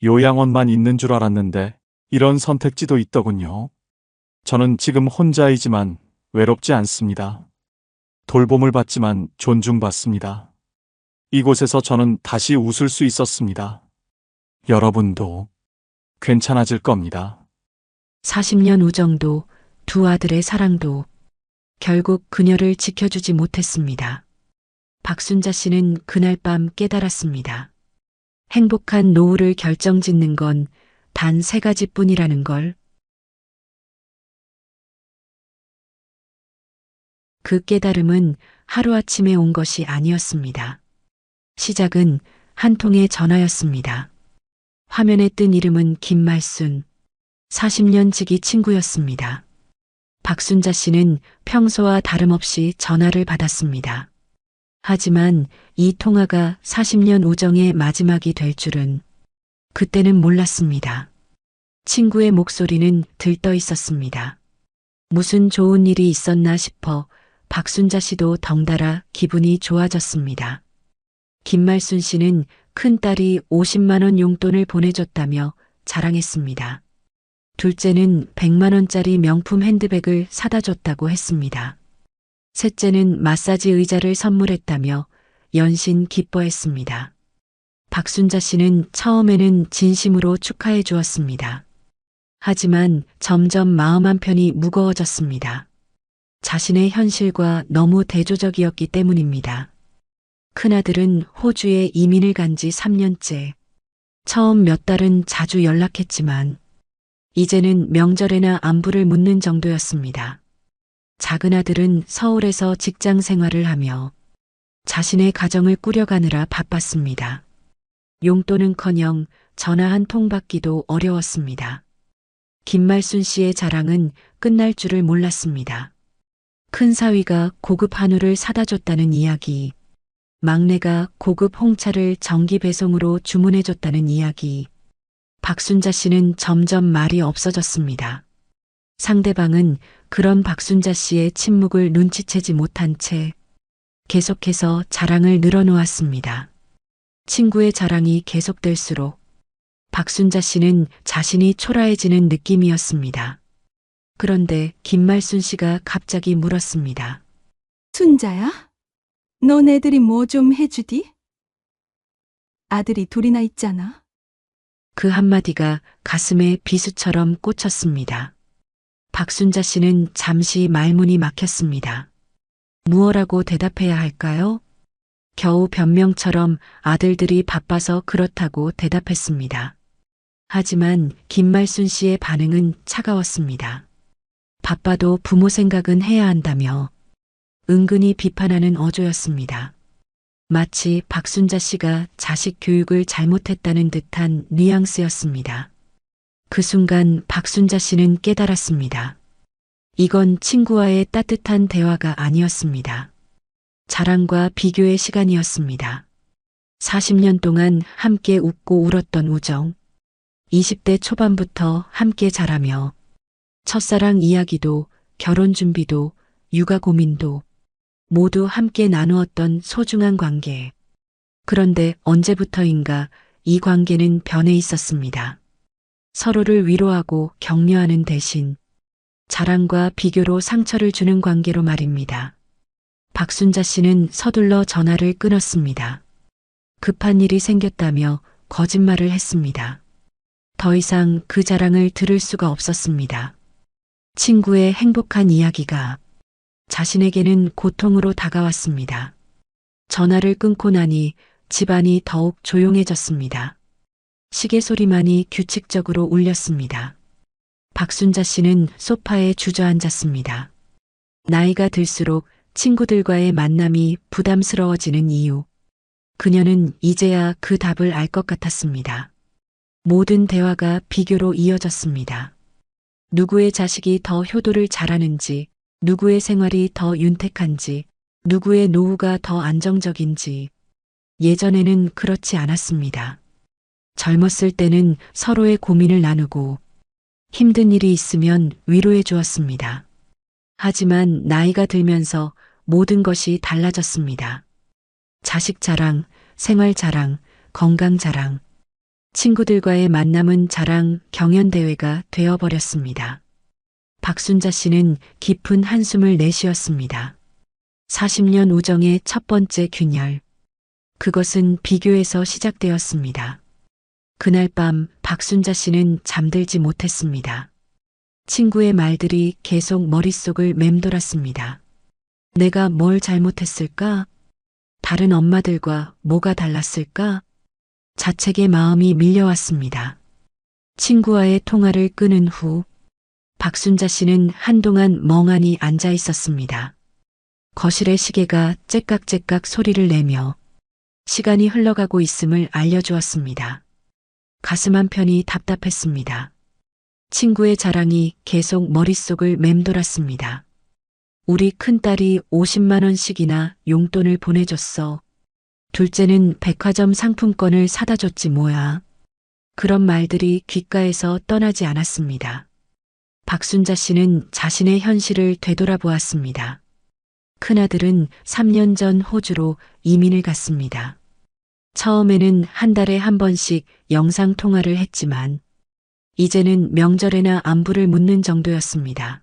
요양원만 있는 줄 알았는데 이런 선택지도 있더군요. 저는 지금 혼자이지만 외롭지 않습니다. 돌봄을 받지만 존중받습니다. 이곳에서 저는 다시 웃을 수 있었습니다. 여러분도 괜찮아질 겁니다. 40년 우정도 두 아들의 사랑도 결국 그녀를 지켜주지 못했습니다. 박순자 씨는 그날 밤 깨달았습니다. 행복한 노후를 결정짓는 건 단 3가지뿐이라는 걸. 그 깨달음은 하루아침에 온 것이 아니었습니다. 시작은 한 통의 전화였습니다. 화면에 뜬 이름은 김말순. 40년 지기 친구였습니다. 박순자 씨는 평소와 다름없이 전화를 받았습니다. 하지만 이 통화가 40년 우정의 마지막이 될 줄은 그때는 몰랐습니다. 친구의 목소리는 들떠 있었습니다. 무슨 좋은 일이 있었나 싶어 박순자 씨도 덩달아 기분이 좋아졌습니다. 김말순 씨는 큰딸이 50만 원 용돈을 보내줬다며 자랑했습니다. 둘째는 100만 원짜리 명품 핸드백을 사다 줬다고 했습니다. 셋째는 마사지 의자를 선물했다며 연신 기뻐했습니다. 박순자 씨는 처음에는 진심으로 축하해 주었습니다. 하지만 점점 마음 한편이 무거워졌습니다. 자신의 현실과 너무 대조적이었기 때문입니다. 큰아들은 호주에 이민을 간 지 3년째. 처음 몇 달은 자주 연락했지만 이제는 명절에나 안부를 묻는 정도였습니다. 작은 아들은 서울에서 직장 생활을 하며 자신의 가정을 꾸려가느라 바빴습니다. 용돈은커녕 전화 한 통 받기도 어려웠습니다. 김말순 씨의 자랑은 끝날 줄을 몰랐습니다. 큰 사위가 고급 한우를 사다 줬다는 이야기, 막내가 고급 홍차를 정기 배송으로 주문해 줬다는 이야기. 박순자 씨는 점점 말이 없어졌습니다. 상대방은 그런 박순자 씨의 침묵을 눈치채지 못한 채 계속해서 자랑을 늘어놓았습니다. 친구의 자랑이 계속될수록 박순자 씨는 자신이 초라해지는 느낌이었습니다. 그런데 김말순 씨가 갑자기 물었습니다. 순자야? 너네들이 뭐 좀 해주디? 아들이 둘이나 있잖아. 그 한마디가 가슴에 비수처럼 꽂혔습니다. 박순자 씨는 잠시 말문이 막혔습니다. 무엇라고 대답해야 할까요? 겨우 변명처럼 아들들이 바빠서 그렇다고 대답했습니다. 하지만 김말순 씨의 반응은 차가웠습니다. 바빠도 부모 생각은 해야 한다며 은근히 비판하는 어조였습니다. 마치 박순자 씨가 자식 교육을 잘못했다는 듯한 뉘앙스였습니다. 그 순간 박순자 씨는 깨달았습니다. 이건 친구와의 따뜻한 대화가 아니었습니다. 자랑과 비교의 시간이었습니다. 40년 동안 함께 웃고 울었던 우정, 20대 초반부터 함께 자라며 첫사랑 이야기도 결혼 준비도 육아 고민도 모두 함께 나누었던 소중한 관계. 그런데 언제부터인가 이 관계는 변해 있었습니다. 서로를 위로하고 격려하는 대신 자랑과 비교로 상처를 주는 관계로 말입니다. 박순자 씨는 서둘러 전화를 끊었습니다. 급한 일이 생겼다며 거짓말을 했습니다. 더 이상 그 자랑을 들을 수가 없었습니다. 친구의 행복한 이야기가 자신에게는 고통으로 다가왔습니다. 전화를 끊고 나니 집안이 더욱 조용해졌습니다. 시계 소리만이 규칙적으로 울렸습니다. 박순자 씨는 소파에 주저앉았습니다. 나이가 들수록 친구들과의 만남이 부담스러워지는 이유. 그녀는 이제야 그 답을 알 것 같았습니다. 모든 대화가 비교로 이어졌습니다. 누구의 자식이 더 효도를 잘하는지, 누구의 생활이 더 윤택한지, 누구의 노후가 더 안정적인지. 예전에는 그렇지 않았습니다. 젊었을 때는 서로의 고민을 나누고 힘든 일이 있으면 위로해 주었습니다. 하지만 나이가 들면서 모든 것이 달라졌습니다. 자식 자랑, 생활 자랑, 건강 자랑, 친구들과의 만남은 자랑, 경연대회가 되어버렸습니다. 박순자 씨는 깊은 한숨을 내쉬었습니다. 40년 우정의 첫 번째 균열. 그것은 비교에서 시작되었습니다. 그날 밤 박순자 씨는 잠들지 못했습니다. 친구의 말들이 계속 머릿속을 맴돌았습니다. 내가 뭘 잘못했을까? 다른 엄마들과 뭐가 달랐을까? 자책의 마음이 밀려왔습니다. 친구와의 통화를 끊은 후 박순자 씨는 한동안 멍하니 앉아 있었습니다. 거실의 시계가 째깍째깍 소리를 내며 시간이 흘러가고 있음을 알려주었습니다. 가슴 한편이 답답했습니다. 친구의 자랑이 계속 머릿속을 맴돌았습니다. 우리 큰딸이 50만 원씩이나 용돈을 보내줬어. 둘째는 백화점 상품권을 사다 줬지 뭐야. 그런 말들이 귓가에서 떠나지 않았습니다. 박순자 씨는 자신의 현실을 되돌아보았습니다. 큰아들은 3년 전 호주로 이민을 갔습니다. 처음에는 한 달에 한 번씩 영상통화를 했지만 이제는 명절에나 안부를 묻는 정도였습니다.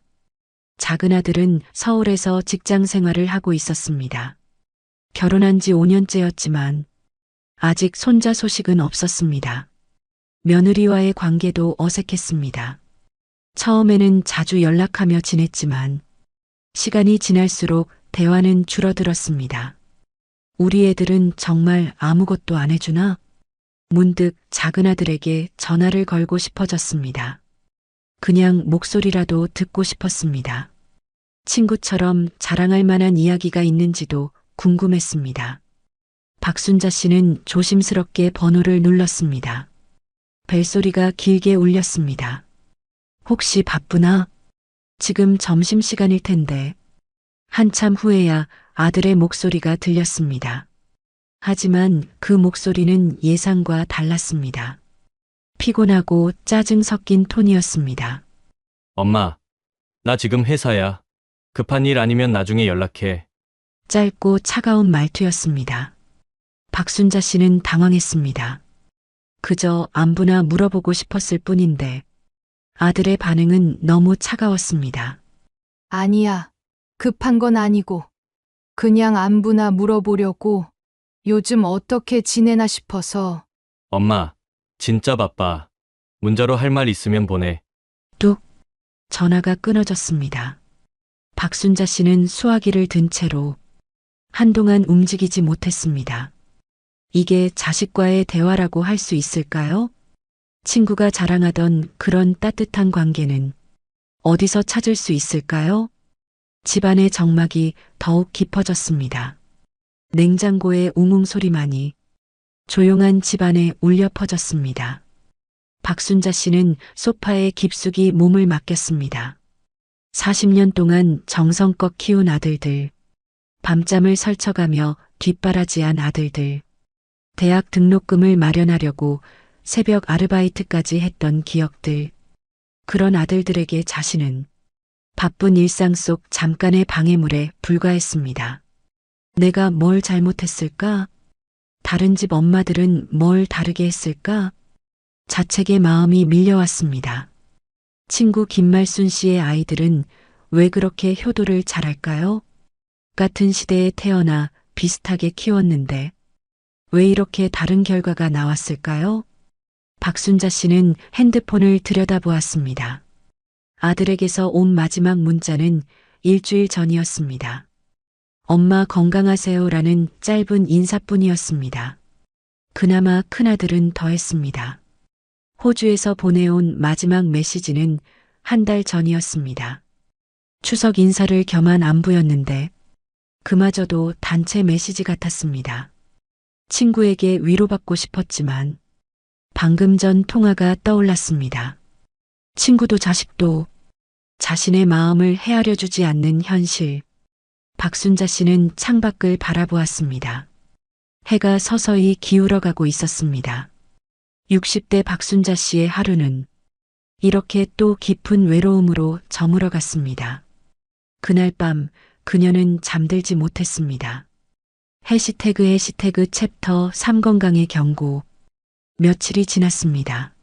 작은 아들은 서울에서 직장 생활을 하고 있었습니다. 결혼한 지 5년째였지만 아직 손자 소식은 없었습니다. 며느리와의 관계도 어색했습니다. 처음에는 자주 연락하며 지냈지만 시간이 지날수록 대화는 줄어들었습니다. 우리 애들은 정말 아무것도 안 해주나? 문득 작은 아들에게 전화를 걸고 싶어졌습니다. 그냥 목소리라도 듣고 싶었습니다. 친구처럼 자랑할 만한 이야기가 있는지도 궁금했습니다. 박순자 씨는 조심스럽게 번호를 눌렀습니다. 벨소리가 길게 울렸습니다. 혹시 바쁘나? 지금 점심시간일 텐데. 한참 후에야 아들의 목소리가 들렸습니다. 하지만 그 목소리는 예상과 달랐습니다. 피곤하고 짜증 섞인 톤이었습니다. 엄마, 나 지금 회사야. 급한 일 아니면 나중에 연락해. 짧고 차가운 말투였습니다. 박순자 씨는 당황했습니다. 그저 안부나 물어보고 싶었을 뿐인데 아들의 반응은 너무 차가웠습니다. 아니야. 급한 건 아니고. 그냥 안부나 물어보려고. 요즘 어떻게 지내나 싶어서. 엄마, 진짜 바빠. 문자로 할 말 있으면 보내. 뚝. 전화가 끊어졌습니다. 박순자 씨는 수화기를 든 채로 한동안 움직이지 못했습니다. 이게 자식과의 대화라고 할 수 있을까요? 친구가 자랑하던 그런 따뜻한 관계는 어디서 찾을 수 있을까요? 집안의 정막이 더욱 깊어졌습니다. 냉장고의 웅웅 소리만이 조용한 집안에 울려 퍼졌습니다. 박순자 씨는 소파에 깊숙이 몸을 맡겼습니다. 40년 동안 정성껏 키운 아들들, 밤잠을 설쳐가며 뒷바라지한 아들들, 대학 등록금을 마련하려고 새벽 아르바이트까지 했던 기억들, 그런 아들들에게 자신은 바쁜 일상 속 잠깐의 방해물에 불과했습니다. 내가 뭘 잘못했을까? 다른 집 엄마들은 뭘 다르게 했을까? 자책의 마음이 밀려왔습니다. 친구 김말순 씨의 아이들은 왜 그렇게 효도를 잘할까요? 같은 시대에 태어나 비슷하게 키웠는데 왜 이렇게 다른 결과가 나왔을까요? 박순자 씨는 핸드폰을 들여다보았습니다. 아들에게서 온 마지막 문자는 일주일 전이었습니다. 엄마 건강하세요라는 짧은 인사뿐이었습니다. 그나마 큰아들은 더했습니다. 호주에서 보내온 마지막 메시지는 한 달 전이었습니다. 추석 인사를 겸한 안부였는데 그마저도 단체 메시지 같았습니다. 친구에게 위로받고 싶었지만 방금 전 통화가 떠올랐습니다. 친구도 자식도 자신의 마음을 헤아려 주지 않는 현실. 박순자 씨는 창밖을 바라보았습니다. 해가 서서히 기울어가고 있었습니다. 60대 박순자 씨의 하루는 이렇게 또 깊은 외로움으로 저물어 갔습니다. 그날 밤 그녀는 잠들지 못했습니다. 해시태그 챕터 3 건강의 경고. 며칠이 지났습니다.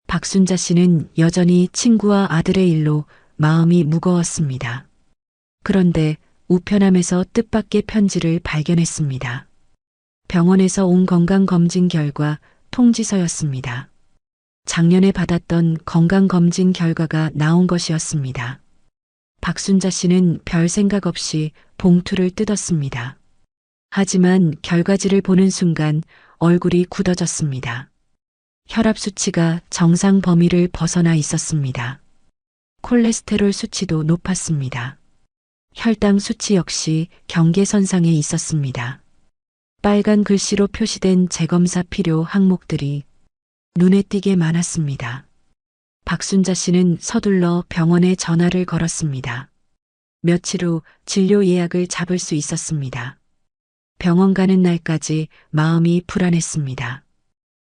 박순자 씨는 여전히 친구와 아들의 일로 마음이 무거웠습니다. 그런데 우편함에서 뜻밖의 편지를 발견했습니다. 병원에서 온 건강검진 결과 통지서였습니다. 작년에 받았던 건강검진 결과가 나온 것이었습니다. 박순자 씨는 별 생각 없이 봉투를 뜯었습니다. 하지만 결과지를 보는 순간 얼굴이 굳어졌습니다. 혈압 수치가 정상 범위를 벗어나 있었습니다. 콜레스테롤 수치도 높았습니다. 혈당 수치 역시 경계선상에 있었습니다. 빨간 글씨로 표시된 재검사 필요 항목들이 눈에 띄게 많았습니다. 박순자 씨는 서둘러 병원에 전화를 걸었습니다. 며칠 후 진료 예약을 잡을 수 있었습니다. 병원 가는 날까지 마음이 불안했습니다.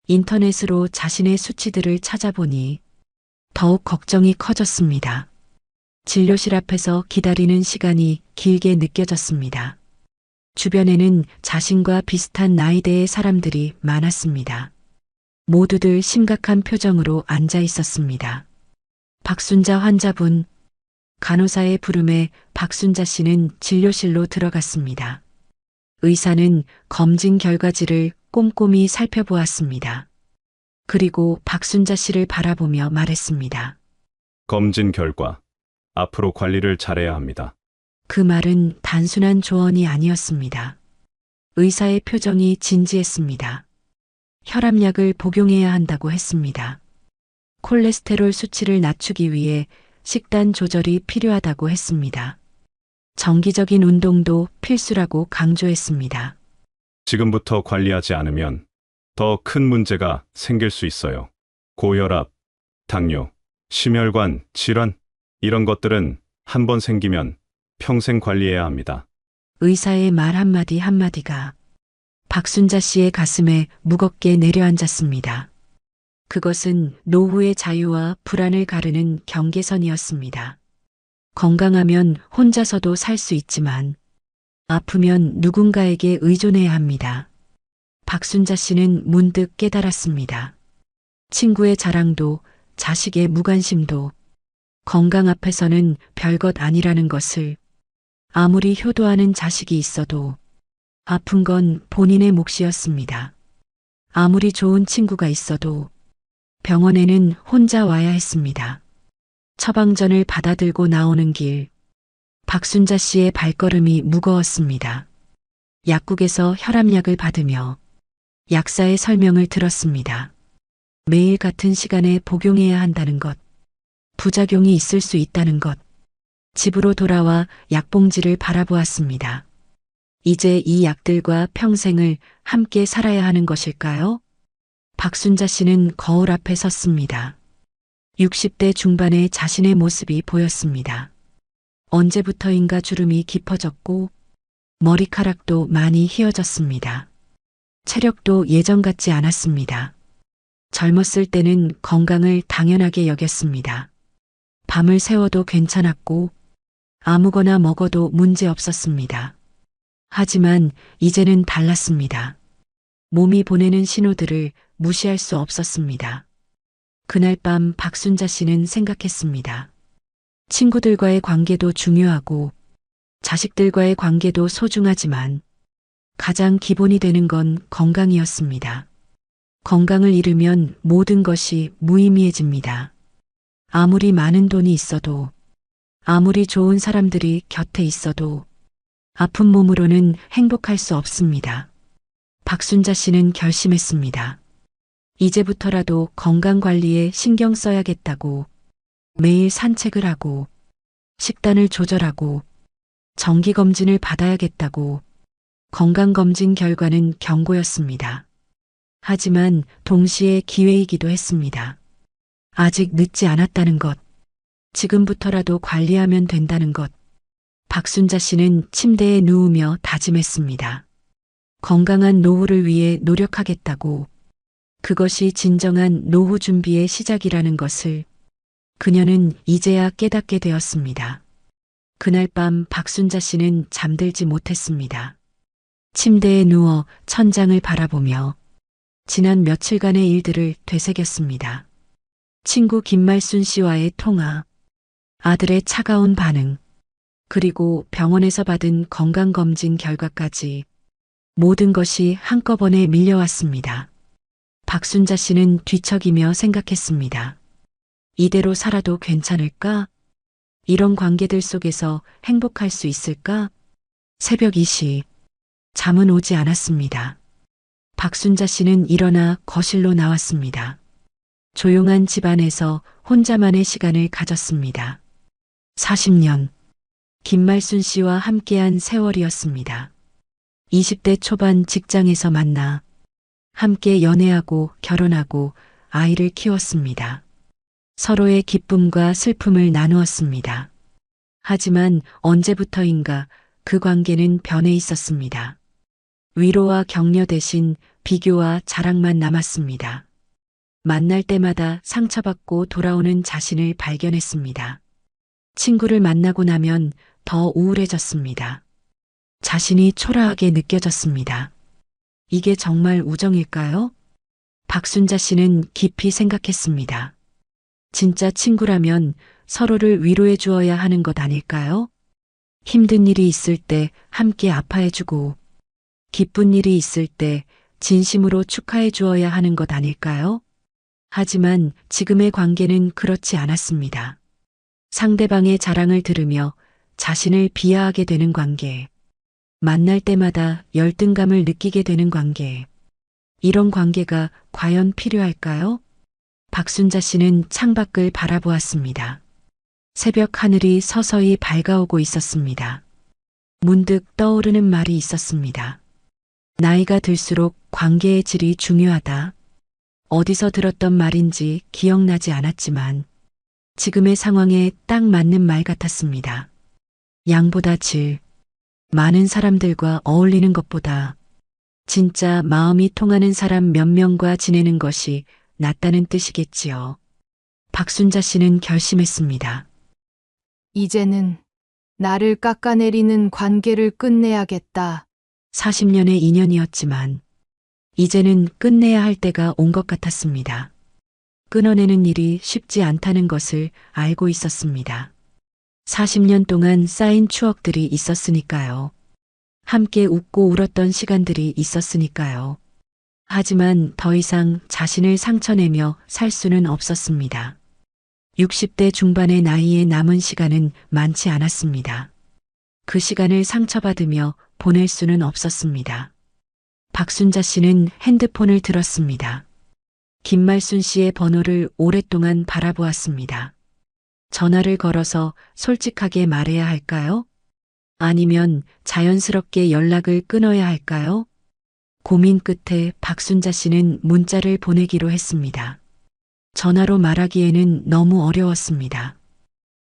인터넷으로 자신의 수치들을 찾아보니 더욱 걱정이 커졌습니다. 진료실 앞에서 기다리는 시간이 길게 느껴졌습니다. 주변에는 자신과 비슷한 나이대의 사람들이 많았습니다. 모두들 심각한 표정으로 앉아 있었습니다. 박순자 환자분, 간호사의 부름에 박순자 씨는 진료실로 들어갔습니다. 의사는 검진 결과지를 꼼꼼히 살펴보았습니다. 그리고 박순자 씨를 바라보며 말했습니다. 검진 결과, 앞으로 관리를 잘해야 합니다. 그 말은 단순한 조언이 아니었습니다. 의사의 표정이 진지했습니다. 혈압약을 복용해야 한다고 했습니다. 콜레스테롤 수치를 낮추기 위해 식단 조절이 필요하다고 했습니다. 정기적인 운동도 필수라고 강조했습니다. 지금부터 관리하지 않으면 더 큰 문제가 생길 수 있어요. 고혈압, 당뇨, 심혈관 질환, 이런 것들은 한 번 생기면 평생 관리해야 합니다. 의사의 말 한마디 한마디가 박순자 씨의 가슴에 무겁게 내려앉았습니다. 그것은 노후의 자유와 불안을 가르는 경계선이었습니다. 건강하면 혼자서도 살 수 있지만 아프면 누군가에게 의존해야 합니다. 박순자 씨는 문득 깨달았습니다. 친구의 자랑도 자식의 무관심도 건강 앞에서는 별것 아니라는 것을. 아무리 효도하는 자식이 있어도 아픈 건 본인의 몫이었습니다. 아무리 좋은 친구가 있어도 병원에는 혼자 와야 했습니다. 처방전을 받아들고 나오는 길, 박순자 씨의 발걸음이 무거웠습니다. 약국에서 혈압약을 받으며 약사의 설명을 들었습니다. 매일 같은 시간에 복용해야 한다는 것, 부작용이 있을 수 있다는 것. 집으로 돌아와 약봉지를 바라보았습니다. 이제 이 약들과 평생을 함께 살아야 하는 것일까요? 박순자 씨는 거울 앞에 섰습니다. 60대 중반의 자신의 모습이 보였습니다. 언제부터인가 주름이 깊어졌고 머리카락도 많이 휘어졌습니다. 체력도 예전 같지 않았습니다. 젊었을 때는 건강을 당연하게 여겼습니다. 밤을 새워도 괜찮았고 아무거나 먹어도 문제 없었습니다. 하지만 이제는 달랐습니다. 몸이 보내는 신호들을 무시할 수 없었습니다. 그날 밤 박순자 씨는 생각했습니다. 친구들과의 관계도 중요하고 자식들과의 관계도 소중하지만 가장 기본이 되는 건 건강이었습니다. 건강을 잃으면 모든 것이 무의미해집니다. 아무리 많은 돈이 있어도, 아무리 좋은 사람들이 곁에 있어도 아픈 몸으로는 행복할 수 없습니다. 박순자 씨는 결심했습니다. 이제부터라도 건강 관리에 신경 써야겠다고. 매일 산책을 하고 식단을 조절하고 정기검진을 받아야겠다고. 건강검진 결과는 경고였습니다. 하지만 동시에 기회이기도 했습니다. 아직 늦지 않았다는 것, 지금부터라도 관리하면 된다는 것. 박순자 씨는 침대에 누우며 다짐했습니다. 건강한 노후를 위해 노력하겠다고. 그것이 진정한 노후 준비의 시작이라는 것을 그녀는 이제야 깨닫게 되었습니다. 그날 밤 박순자 씨는 잠들지 못했습니다. 침대에 누워 천장을 바라보며 지난 며칠간의 일들을 되새겼습니다. 친구 김말순 씨와의 통화, 아들의 차가운 반응, 그리고 병원에서 받은 건강검진 결과까지 모든 것이 한꺼번에 밀려왔습니다. 박순자 씨는 뒤척이며 생각했습니다. 이대로 살아도 괜찮을까? 이런 관계들 속에서 행복할 수 있을까? 새벽 2시, 잠은 오지 않았습니다. 박순자 씨는 일어나 거실로 나왔습니다. 조용한 집안에서 혼자만의 시간을 가졌습니다. 40년, 김말순 씨와 함께한 세월이었습니다. 20대 초반 직장에서 만나 함께 연애하고 결혼하고 아이를 키웠습니다. 서로의 기쁨과 슬픔을 나누었습니다. 하지만 언제부터인가 그 관계는 변해 있었습니다. 위로와 격려 대신 비교와 자랑만 남았습니다. 만날 때마다 상처받고 돌아오는 자신을 발견했습니다. 친구를 만나고 나면 더 우울해졌습니다. 자신이 초라하게 느껴졌습니다. 이게 정말 우정일까요? 박순자 씨는 깊이 생각했습니다. 진짜 친구라면 서로를 위로해 주어야 하는 것 아닐까요? 힘든 일이 있을 때 함께 아파해주고, 기쁜 일이 있을 때 진심으로 축하해 주어야 하는 것 아닐까요? 하지만 지금의 관계는 그렇지 않았습니다. 상대방의 자랑을 들으며 자신을 비하하게 되는 관계, 만날 때마다 열등감을 느끼게 되는 관계, 이런 관계가 과연 필요할까요? 박순자 씨는 창밖을 바라보았습니다. 새벽 하늘이 서서히 밝아오고 있었습니다. 문득 떠오르는 말이 있었습니다. 나이가 들수록 관계의 질이 중요하다. 어디서 들었던 말인지 기억나지 않았지만 지금의 상황에 딱 맞는 말 같았습니다. 양보다 질. 많은 사람들과 어울리는 것보다 진짜 마음이 통하는 사람 몇 명과 지내는 것이 낫다는 뜻이겠지요. 박순자 씨는 결심했습니다. 이제는 나를 깎아내리는 관계를 끝내야겠다. 40년의 인연이었지만 이제는 끝내야 할 때가 온 것 같았습니다. 끊어내는 일이 쉽지 않다는 것을 알고 있었습니다. 40년 동안 쌓인 추억들이 있었으니까요. 함께 웃고 울었던 시간들이 있었으니까요. 하지만 더 이상 자신을 상처내며 살 수는 없었습니다. 60대 중반의 나이에 남은 시간은 많지 않았습니다. 그 시간을 상처받으며 보낼 수는 없었습니다. 박순자 씨는 핸드폰을 들었습니다. 김말순 씨의 번호를 오랫동안 바라보았습니다. 전화를 걸어서 솔직하게 말해야 할까요? 아니면 자연스럽게 연락을 끊어야 할까요? 고민 끝에 박순자 씨는 문자를 보내기로 했습니다. 전화로 말하기에는 너무 어려웠습니다.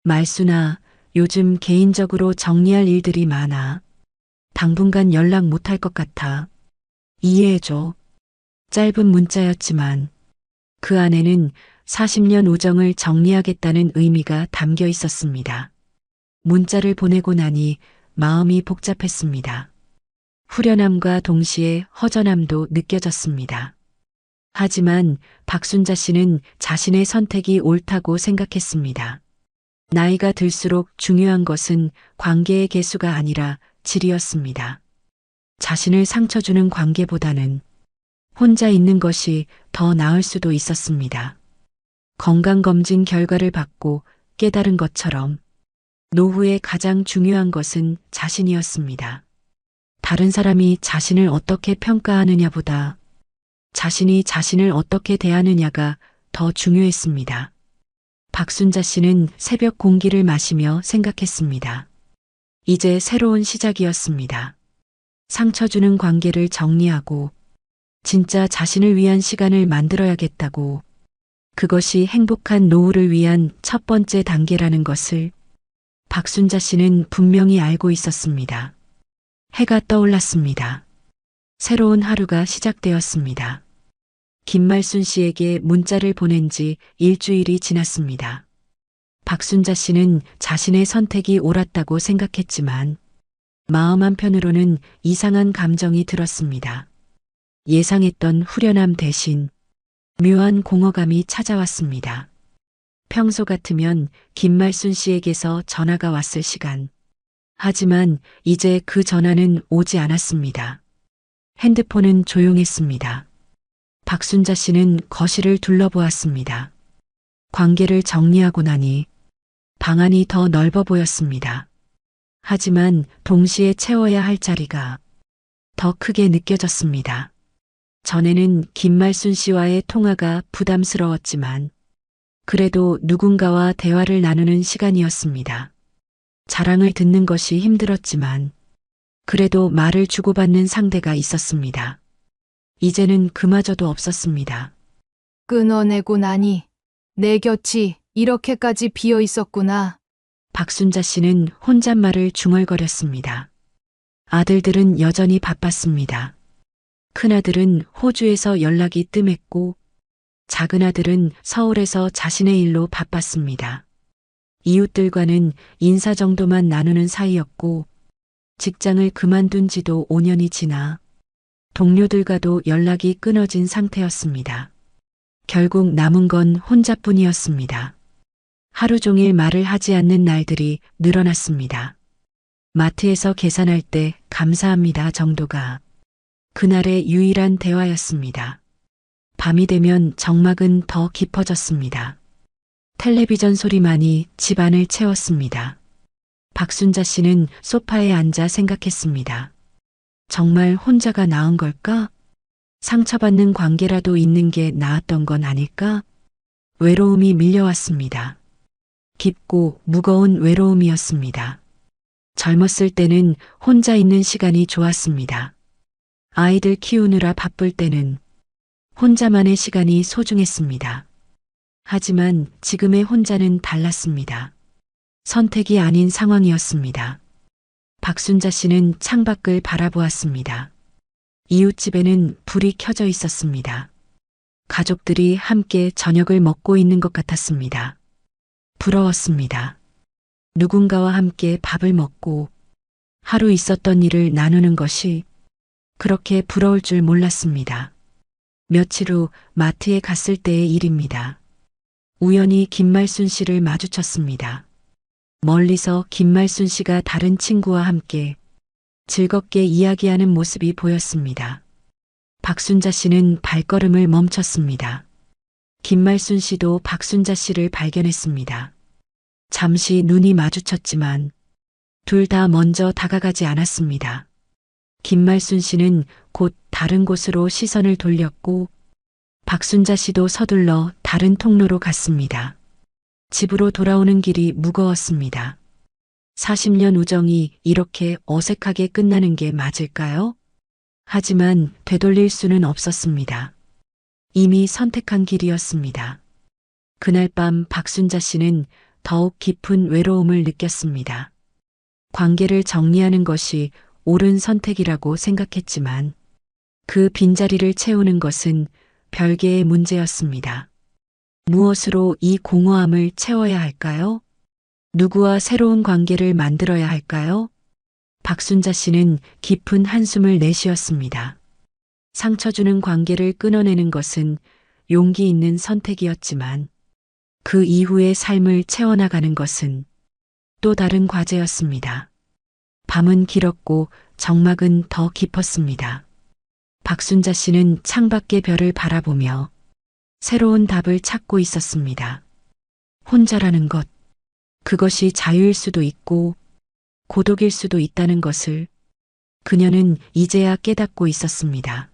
말순아, 요즘 개인적으로 정리할 일들이 많아. 당분간 연락 못할 것 같아. 이해해줘. 짧은 문자였지만 그 안에는 40년 우정을 정리하겠다는 의미가 담겨 있었습니다. 문자를 보내고 나니 마음이 복잡했습니다. 후련함과 동시에 허전함도 느껴졌습니다. 하지만 박순자 씨는 자신의 선택이 옳다고 생각했습니다. 나이가 들수록 중요한 것은 관계의 개수가 아니라 질이었습니다. 자신을 상처 주는 관계보다는 혼자 있는 것이 더 나을 수도 있었습니다. 건강검진 결과를 받고 깨달은 것처럼 노후에 가장 중요한 것은 자신이었습니다. 다른 사람이 자신을 어떻게 평가하느냐보다 자신이 자신을 어떻게 대하느냐가 더 중요했습니다. 박순자 씨는 새벽 공기를 마시며 생각했습니다. 이제 새로운 시작이었습니다. 상처 주는 관계를 정리하고 진짜 자신을 위한 시간을 만들어야겠다고, 그것이 행복한 노후를 위한 첫 번째 단계라는 것을 박순자 씨는 분명히 알고 있었습니다. 해가 떠올랐습니다. 새로운 하루가 시작되었습니다. 김말순 씨에게 문자를 보낸 지 일주일이 지났습니다. 박순자 씨는 자신의 선택이 옳았다고 생각했지만 마음 한편으로는 이상한 감정이 들었습니다. 예상했던 후련함 대신 묘한 공허감이 찾아왔습니다. 평소 같으면 김말순 씨에게서 전화가 왔을 시간. 하지만 이제 그 전화는 오지 않았습니다. 핸드폰은 조용했습니다. 박순자 씨는 거실을 둘러보았습니다. 관계를 정리하고 나니 방안이 더 넓어 보였습니다. 하지만 동시에 채워야 할 자리가 더 크게 느껴졌습니다. 전에는 김말순 씨와의 통화가 부담스러웠지만 그래도 누군가와 대화를 나누는 시간이었습니다. 자랑을 듣는 것이 힘들었지만 그래도 말을 주고받는 상대가 있었습니다. 이제는 그마저도 없었습니다. 끊어내고 나니 내 곁이 이렇게까지 비어 있었구나. 박순자 씨는 혼잣말을 중얼거렸습니다. 아들들은 여전히 바빴습니다. 큰아들은 호주에서 연락이 뜸했고 작은아들은 서울에서 자신의 일로 바빴습니다. 이웃들과는 인사 정도만 나누는 사이였고 직장을 그만둔 지도 5년이 지나 동료들과도 연락이 끊어진 상태였습니다. 결국 남은 건 혼자뿐이었습니다. 하루 종일 말을 하지 않는 날들이 늘어났습니다. 마트에서 계산할 때 감사합니다 정도가 그날의 유일한 대화였습니다. 밤이 되면 정막은 더 깊어졌습니다. 텔레비전 소리만이 집안을 채웠습니다. 박순자 씨는 소파에 앉아 생각했습니다. 정말 혼자가 나은 걸까? 상처받는 관계라도 있는 게 나았던 건 아닐까? 외로움이 밀려왔습니다. 깊고 무거운 외로움이었습니다. 젊었을 때는 혼자 있는 시간이 좋았습니다. 아이들 키우느라 바쁠 때는 혼자만의 시간이 소중했습니다. 하지만 지금의 혼자는 달랐습니다. 선택이 아닌 상황이었습니다. 박순자 씨는 창밖을 바라보았습니다. 이웃집에는 불이 켜져 있었습니다. 가족들이 함께 저녁을 먹고 있는 것 같았습니다. 부러웠습니다. 누군가와 함께 밥을 먹고 하루 있었던 일을 나누는 것이 그렇게 부러울 줄 몰랐습니다. 며칠 후 마트에 갔을 때의 일입니다. 우연히 김말순 씨를 마주쳤습니다. 멀리서 김말순 씨가 다른 친구와 함께 즐겁게 이야기하는 모습이 보였습니다. 박순자 씨는 발걸음을 멈췄습니다. 김말순 씨도 박순자 씨를 발견했습니다. 잠시 눈이 마주쳤지만 둘 다 먼저 다가가지 않았습니다. 김말순 씨는 곧 다른 곳으로 시선을 돌렸고 박순자 씨도 서둘러 다른 통로로 갔습니다. 집으로 돌아오는 길이 무거웠습니다. 40년 우정이 이렇게 어색하게 끝나는 게 맞을까요? 하지만 되돌릴 수는 없었습니다. 이미 선택한 길이었습니다. 그날 밤 박순자 씨는 더욱 깊은 외로움을 느꼈습니다. 관계를 정리하는 것이 옳은 선택이라고 생각했지만 그 빈자리를 채우는 것은 별개의 문제였습니다. 무엇으로 이 공허함을 채워야 할까요? 누구와 새로운 관계를 만들어야 할까요? 박순자 씨는 깊은 한숨을 내쉬었습니다. 상처 주는 관계를 끊어내는 것은 용기 있는 선택이었지만 그 이후의 삶을 채워나가는 것은 또 다른 과제였습니다. 밤은 길었고 정막은 더 깊었습니다. 박순자 씨는 창밖의 별을 바라보며 새로운 답을 찾고 있었습니다. 혼자라는 것, 그것이 자유일 수도 있고 고독일 수도 있다는 것을 그녀는 이제야 깨닫고 있었습니다.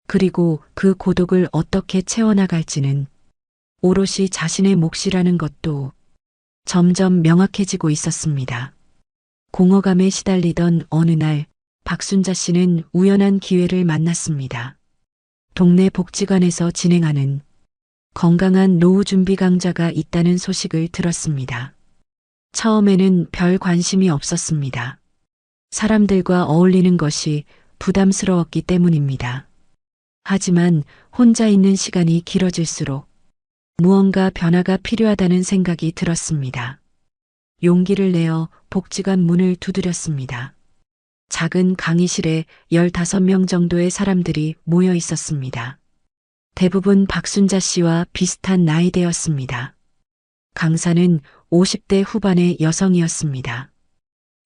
그리고 그 고독을 어떻게 채워나갈지는 오롯이 자신의 몫이라는 것도 점점 명확해지고 있었습니다. 공허감에 시달리던 어느 날 박순자 씨는 우연한 기회를 만났습니다. 동네 복지관에서 진행하는 건강한 노후 준비 강좌가 있다는 소식을 들었습니다. 처음에는 별 관심이 없었습니다. 사람들과 어울리는 것이 부담스러웠기 때문입니다. 하지만 혼자 있는 시간이 길어질수록 무언가 변화가 필요하다는 생각이 들었습니다. 용기를 내어 복지관 문을 두드렸습니다. 작은 강의실에 15명 정도의 사람들이 모여 있었습니다. 대부분 박순자 씨와 비슷한 나이대였습니다. 강사는 50대 후반의 여성이었습니다.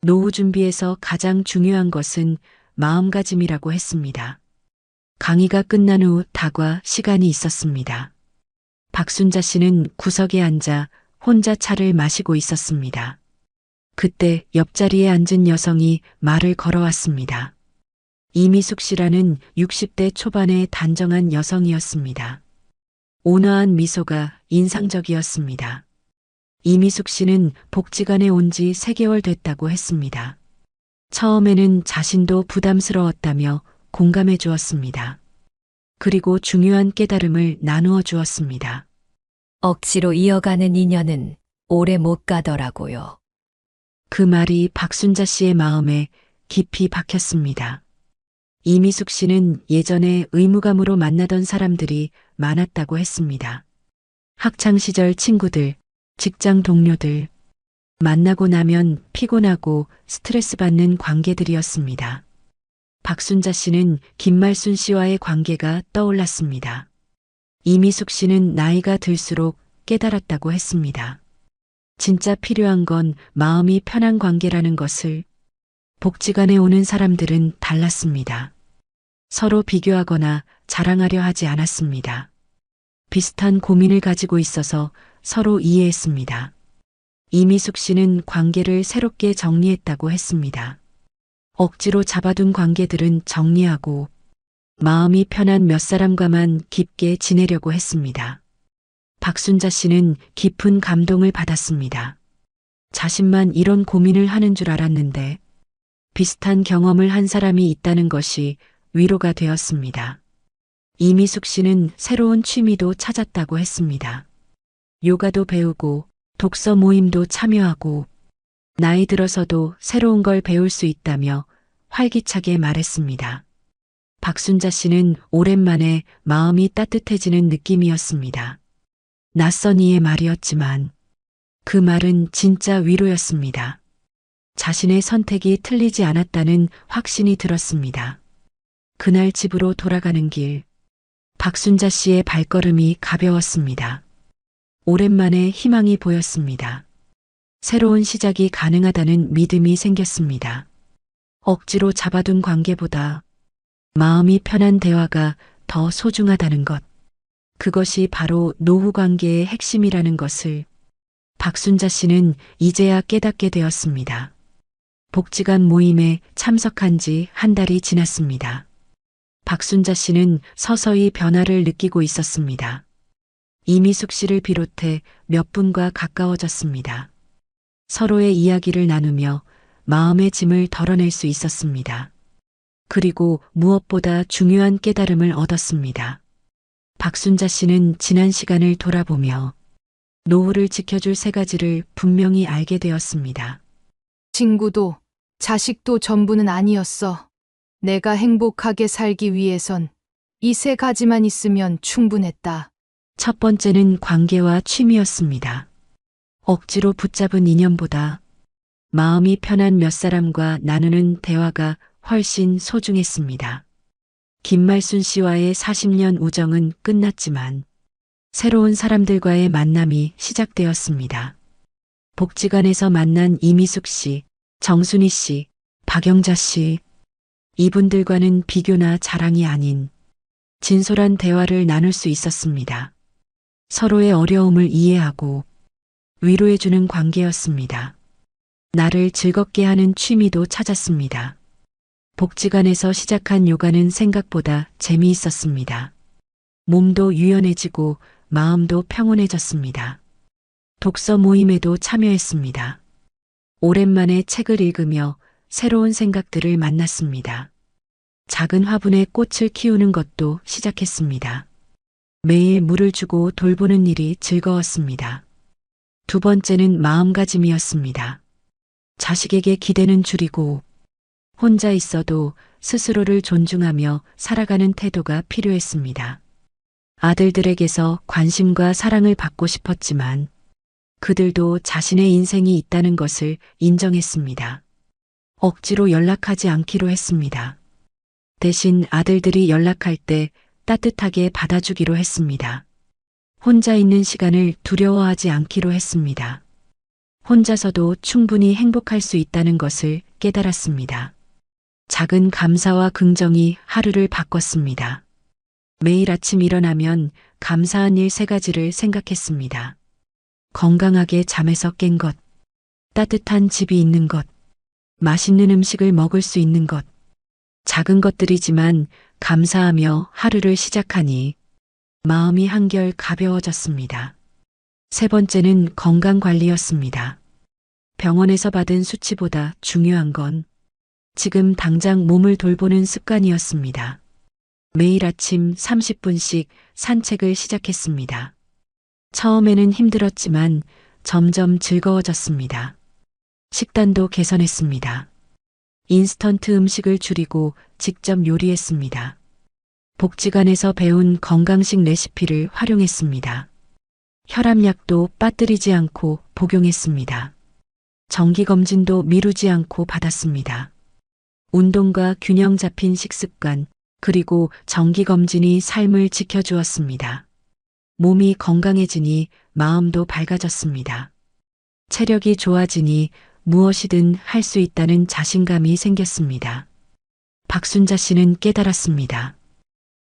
노후 준비에서 가장 중요한 것은 마음가짐이라고 했습니다. 강의가 끝난 후 다과 시간이 있었습니다. 박순자 씨는 구석에 앉아 혼자 차를 마시고 있었습니다. 그때 옆자리에 앉은 여성이 말을 걸어왔습니다. 이미숙 씨라는 60대 초반의 단정한 여성이었습니다. 온화한 미소가 인상적이었습니다. 이미숙 씨는 복지관에 온 지 3개월 됐다고 했습니다. 처음에는 자신도 부담스러웠다며 공감해 주었습니다. 그리고 중요한 깨달음을 나누어 주었습니다. 억지로 이어가는 인연은 오래 못 가더라고요. 그 말이 박순자 씨의 마음에 깊이 박혔습니다. 이미숙 씨는 예전에 의무감으로 만나던 사람들이 많았다고 했습니다. 학창시절 친구들, 직장 동료들, 만나고 나면 피곤하고 스트레스 받는 관계들이었습니다. 박순자 씨는 김말순 씨와의 관계가 떠올랐습니다. 이미숙 씨는 나이가 들수록 깨달았다고 했습니다. 진짜 필요한 건 마음이 편한 관계라는 것을. 복지관에 오는 사람들은 달랐습니다. 서로 비교하거나 자랑하려 하지 않았습니다. 비슷한 고민을 가지고 있어서 서로 이해했습니다. 이미숙 씨는 관계를 새롭게 정리했다고 했습니다. 억지로 잡아둔 관계들은 정리하고 마음이 편한 몇 사람과만 깊게 지내려고 했습니다. 박순자 씨는 깊은 감동을 받았습니다. 자신만 이런 고민을 하는 줄 알았는데 비슷한 경험을 한 사람이 있다는 것이 위로가 되었습니다. 이미숙 씨는 새로운 취미도 찾았다고 했습니다. 요가도 배우고 독서 모임도 참여하고 나이 들어서도 새로운 걸 배울 수 있다며 활기차게 말했습니다. 박순자 씨는 오랜만에 마음이 따뜻해지는 느낌이었습니다. 낯선 이의 말이었지만 그 말은 진짜 위로였습니다. 자신의 선택이 틀리지 않았다는 확신이 들었습니다. 그날 집으로 돌아가는 길, 박순자 씨의 발걸음이 가벼웠습니다. 오랜만에 희망이 보였습니다. 새로운 시작이 가능하다는 믿음이 생겼습니다. 억지로 잡아둔 관계보다 마음이 편한 대화가 더 소중하다는 것. 그것이 바로 노후 관계의 핵심이라는 것을 박순자 씨는 이제야 깨닫게 되었습니다. 복지관 모임에 참석한 지 한 달이 지났습니다. 박순자 씨는 서서히 변화를 느끼고 있었습니다. 이미숙 씨를 비롯해 몇 분과 가까워졌습니다. 서로의 이야기를 나누며 마음의 짐을 덜어낼 수 있었습니다. 그리고 무엇보다 중요한 깨달음을 얻었습니다. 박순자 씨는 지난 시간을 돌아보며 노후를 지켜줄 세 가지를 분명히 알게 되었습니다. 친구도 자식도 전부는 아니었어. 내가 행복하게 살기 위해선 이 세 가지만 있으면 충분했다. 첫 번째는 관계와 취미였습니다. 억지로 붙잡은 인연보다 마음이 편한 몇 사람과 나누는 대화가 훨씬 소중했습니다. 김말순 씨와의 40년 우정은 끝났지만 새로운 사람들과의 만남이 시작되었습니다. 복지관에서 만난 이미숙 씨, 정순희 씨, 박영자 씨, 이분들과는 비교나 자랑이 아닌 진솔한 대화를 나눌 수 있었습니다. 서로의 어려움을 이해하고 위로해주는 관계였습니다. 나를 즐겁게 하는 취미도 찾았습니다. 복지관에서 시작한 요가는 생각보다 재미있었습니다. 몸도 유연해지고 마음도 평온해졌습니다. 독서 모임에도 참여했습니다. 오랜만에 책을 읽으며 새로운 생각들을 만났습니다. 작은 화분에 꽃을 키우는 것도 시작했습니다. 매일 물을 주고 돌보는 일이 즐거웠습니다. 두 번째는 마음가짐이었습니다. 자식에게 기대는 줄이고 혼자 있어도 스스로를 존중하며 살아가는 태도가 필요했습니다. 아들들에게서 관심과 사랑을 받고 싶었지만 그들도 자신의 인생이 있다는 것을 인정했습니다. 억지로 연락하지 않기로 했습니다. 대신 아들들이 연락할 때 따뜻하게 받아주기로 했습니다. 혼자 있는 시간을 두려워하지 않기로 했습니다. 혼자서도 충분히 행복할 수 있다는 것을 깨달았습니다. 작은 감사와 긍정이 하루를 바꿨습니다. 매일 아침 일어나면 감사한 일 3가지를 생각했습니다. 건강하게 잠에서 깬 것, 따뜻한 집이 있는 것, 맛있는 음식을 먹을 수 있는 것. 작은 것들이지만 감사하며 하루를 시작하니 마음이 한결 가벼워졌습니다. 세 번째는 건강관리였습니다. 병원에서 받은 수치보다 중요한 건 지금 당장 몸을 돌보는 습관이었습니다. 매일 아침 30분씩 산책을 시작했습니다. 처음에는 힘들었지만 점점 즐거워졌습니다. 식단도 개선했습니다. 인스턴트 음식을 줄이고 직접 요리했습니다. 복지관에서 배운 건강식 레시피를 활용했습니다. 혈압약도 빠뜨리지 않고 복용했습니다. 정기검진도 미루지 않고 받았습니다. 운동과 균형 잡힌 식습관, 그리고 정기검진이 삶을 지켜주었습니다. 몸이 건강해지니 마음도 밝아졌습니다. 체력이 좋아지니 무엇이든 할 수 있다는 자신감이 생겼습니다. 박순자 씨는 깨달았습니다.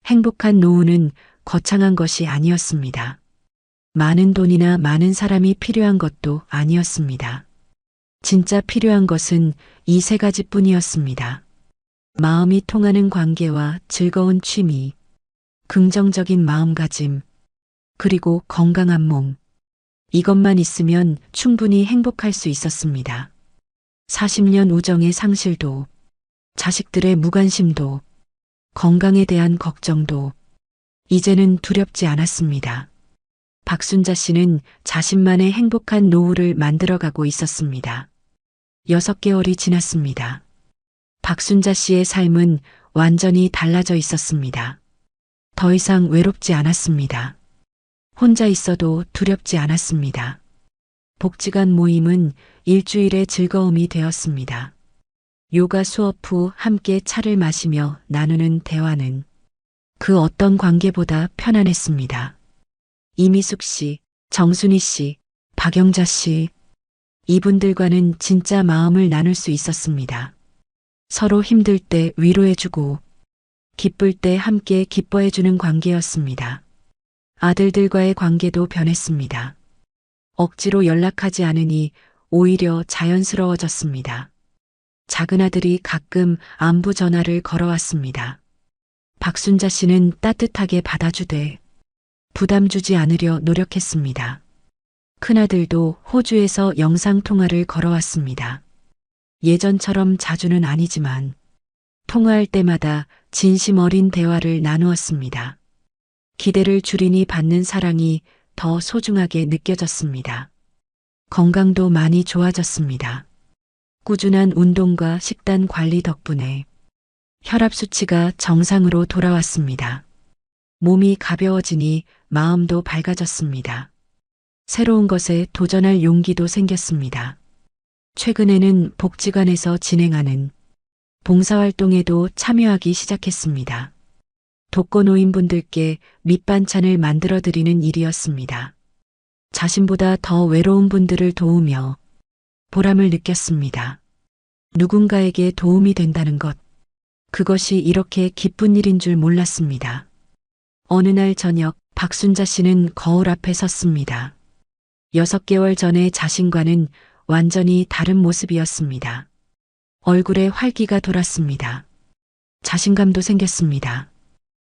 행복한 노후는 거창한 것이 아니었습니다. 많은 돈이나 많은 사람이 필요한 것도 아니었습니다. 진짜 필요한 것은 이 3가지뿐이었습니다. 마음이 통하는 관계와 즐거운 취미, 긍정적인 마음가짐, 그리고 건강한 몸. 이것만 있으면 충분히 행복할 수 있었습니다. 40년 우정의 상실도, 자식들의 무관심도, 건강에 대한 걱정도 이제는 두렵지 않았습니다. 박순자 씨는 자신만의 행복한 노후를 만들어가고 있었습니다. 6개월이 지났습니다. 박순자 씨의 삶은 완전히 달라져 있었습니다. 더 이상 외롭지 않았습니다. 혼자 있어도 두렵지 않았습니다. 복지관 모임은 일주일의 즐거움이 되었습니다. 요가 수업 후 함께 차를 마시며 나누는 대화는 그 어떤 관계보다 편안했습니다. 이미숙 씨, 정순희 씨, 박영자 씨, 이분들과는 진짜 마음을 나눌 수 있었습니다. 서로 힘들 때 위로해주고 기쁠 때 함께 기뻐해주는 관계였습니다. 아들들과의 관계도 변했습니다. 억지로 연락하지 않으니 오히려 자연스러워졌습니다. 작은 아들이 가끔 안부 전화를 걸어왔습니다. 박순자 씨는 따뜻하게 받아주되 부담 주지 않으려 노력했습니다. 큰아들도 호주에서 영상통화를 걸어왔습니다. 예전처럼 자주는 아니지만 통화할 때마다 진심 어린 대화를 나누었습니다. 기대를 줄이니 받는 사랑이 더 소중하게 느껴졌습니다. 건강도 많이 좋아졌습니다. 꾸준한 운동과 식단 관리 덕분에 혈압 수치가 정상으로 돌아왔습니다. 몸이 가벼워지니 마음도 밝아졌습니다. 새로운 것에 도전할 용기도 생겼습니다. 최근에는 복지관에서 진행하는 봉사활동에도 참여하기 시작했습니다. 독거노인분들께 밑반찬을 만들어 드리는 일이었습니다. 자신보다 더 외로운 분들을 도우며 보람을 느꼈습니다. 누군가에게 도움이 된다는 것, 그것이 이렇게 기쁜 일인 줄 몰랐습니다. 어느 날 저녁 박순자 씨는 거울 앞에 섰습니다. 6개월 전의 자신과는 완전히 다른 모습이었습니다. 얼굴에 활기가 돌았습니다. 자신감도 생겼습니다.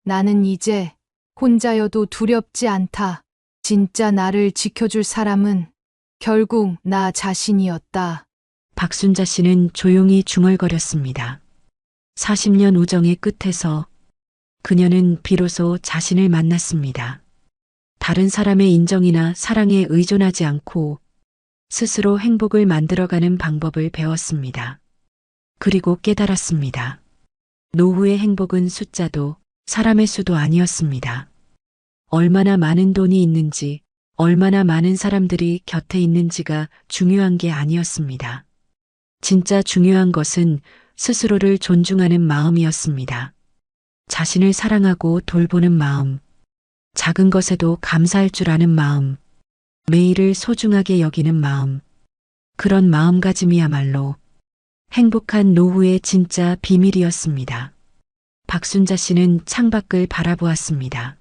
나는 이제 혼자여도 두렵지 않다. 진짜 나를 지켜줄 사람은 결국 나 자신이었다. 박순자 씨는 조용히 중얼거렸습니다. 40년 우정의 끝에서 그녀는 비로소 자신을 만났습니다. 다른 사람의 인정이나 사랑에 의존하지 않고 스스로 행복을 만들어가는 방법을 배웠습니다. 그리고 깨달았습니다. 노후의 행복은 숫자도 사람의 수도 아니었습니다. 얼마나 많은 돈이 있는지, 얼마나 많은 사람들이 곁에 있는지가 중요한 게 아니었습니다. 진짜 중요한 것은 스스로를 존중하는 마음이었습니다. 자신을 사랑하고 돌보는 마음, 작은 것에도 감사할 줄 아는 마음, 매일을 소중하게 여기는 마음, 그런 마음가짐이야말로 행복한 노후의 진짜 비밀이었습니다. 박순자 씨는 창밖을 바라보았습니다.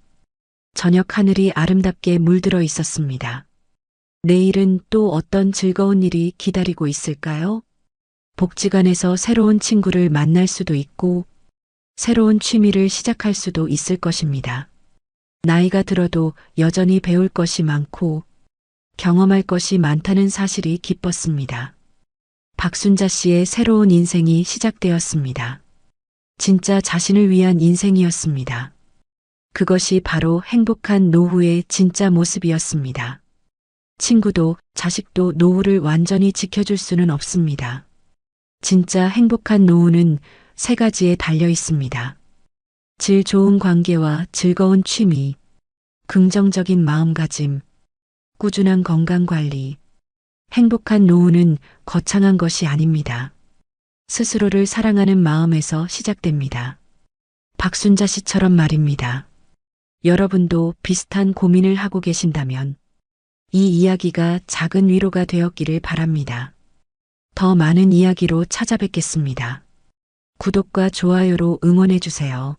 저녁 하늘이 아름답게 물들어 있었습니다. 내일은 또 어떤 즐거운 일이 기다리고 있을까요? 복지관에서 새로운 친구를 만날 수도 있고, 새로운 취미를 시작할 수도 있을 것입니다. 나이가 들어도 여전히 배울 것이 많고, 경험할 것이 많다는 사실이 기뻤습니다. 박순자 씨의 새로운 인생이 시작되었습니다. 진짜 자신을 위한 인생이었습니다. 그것이 바로 행복한 노후의 진짜 모습이었습니다. 친구도 자식도 노후를 완전히 지켜줄 수는 없습니다. 진짜 행복한 노후는 3가지에 달려 있습니다. 질 좋은 관계와 즐거운 취미, 긍정적인 마음가짐, 꾸준한 건강관리. 행복한 노후는 거창한 것이 아닙니다. 스스로를 사랑하는 마음에서 시작됩니다. 박순자 씨처럼 말입니다. 여러분도 비슷한 고민을 하고 계신다면 이 이야기가 작은 위로가 되었기를 바랍니다. 더 많은 이야기로 찾아뵙겠습니다. 구독과 좋아요로 응원해 주세요.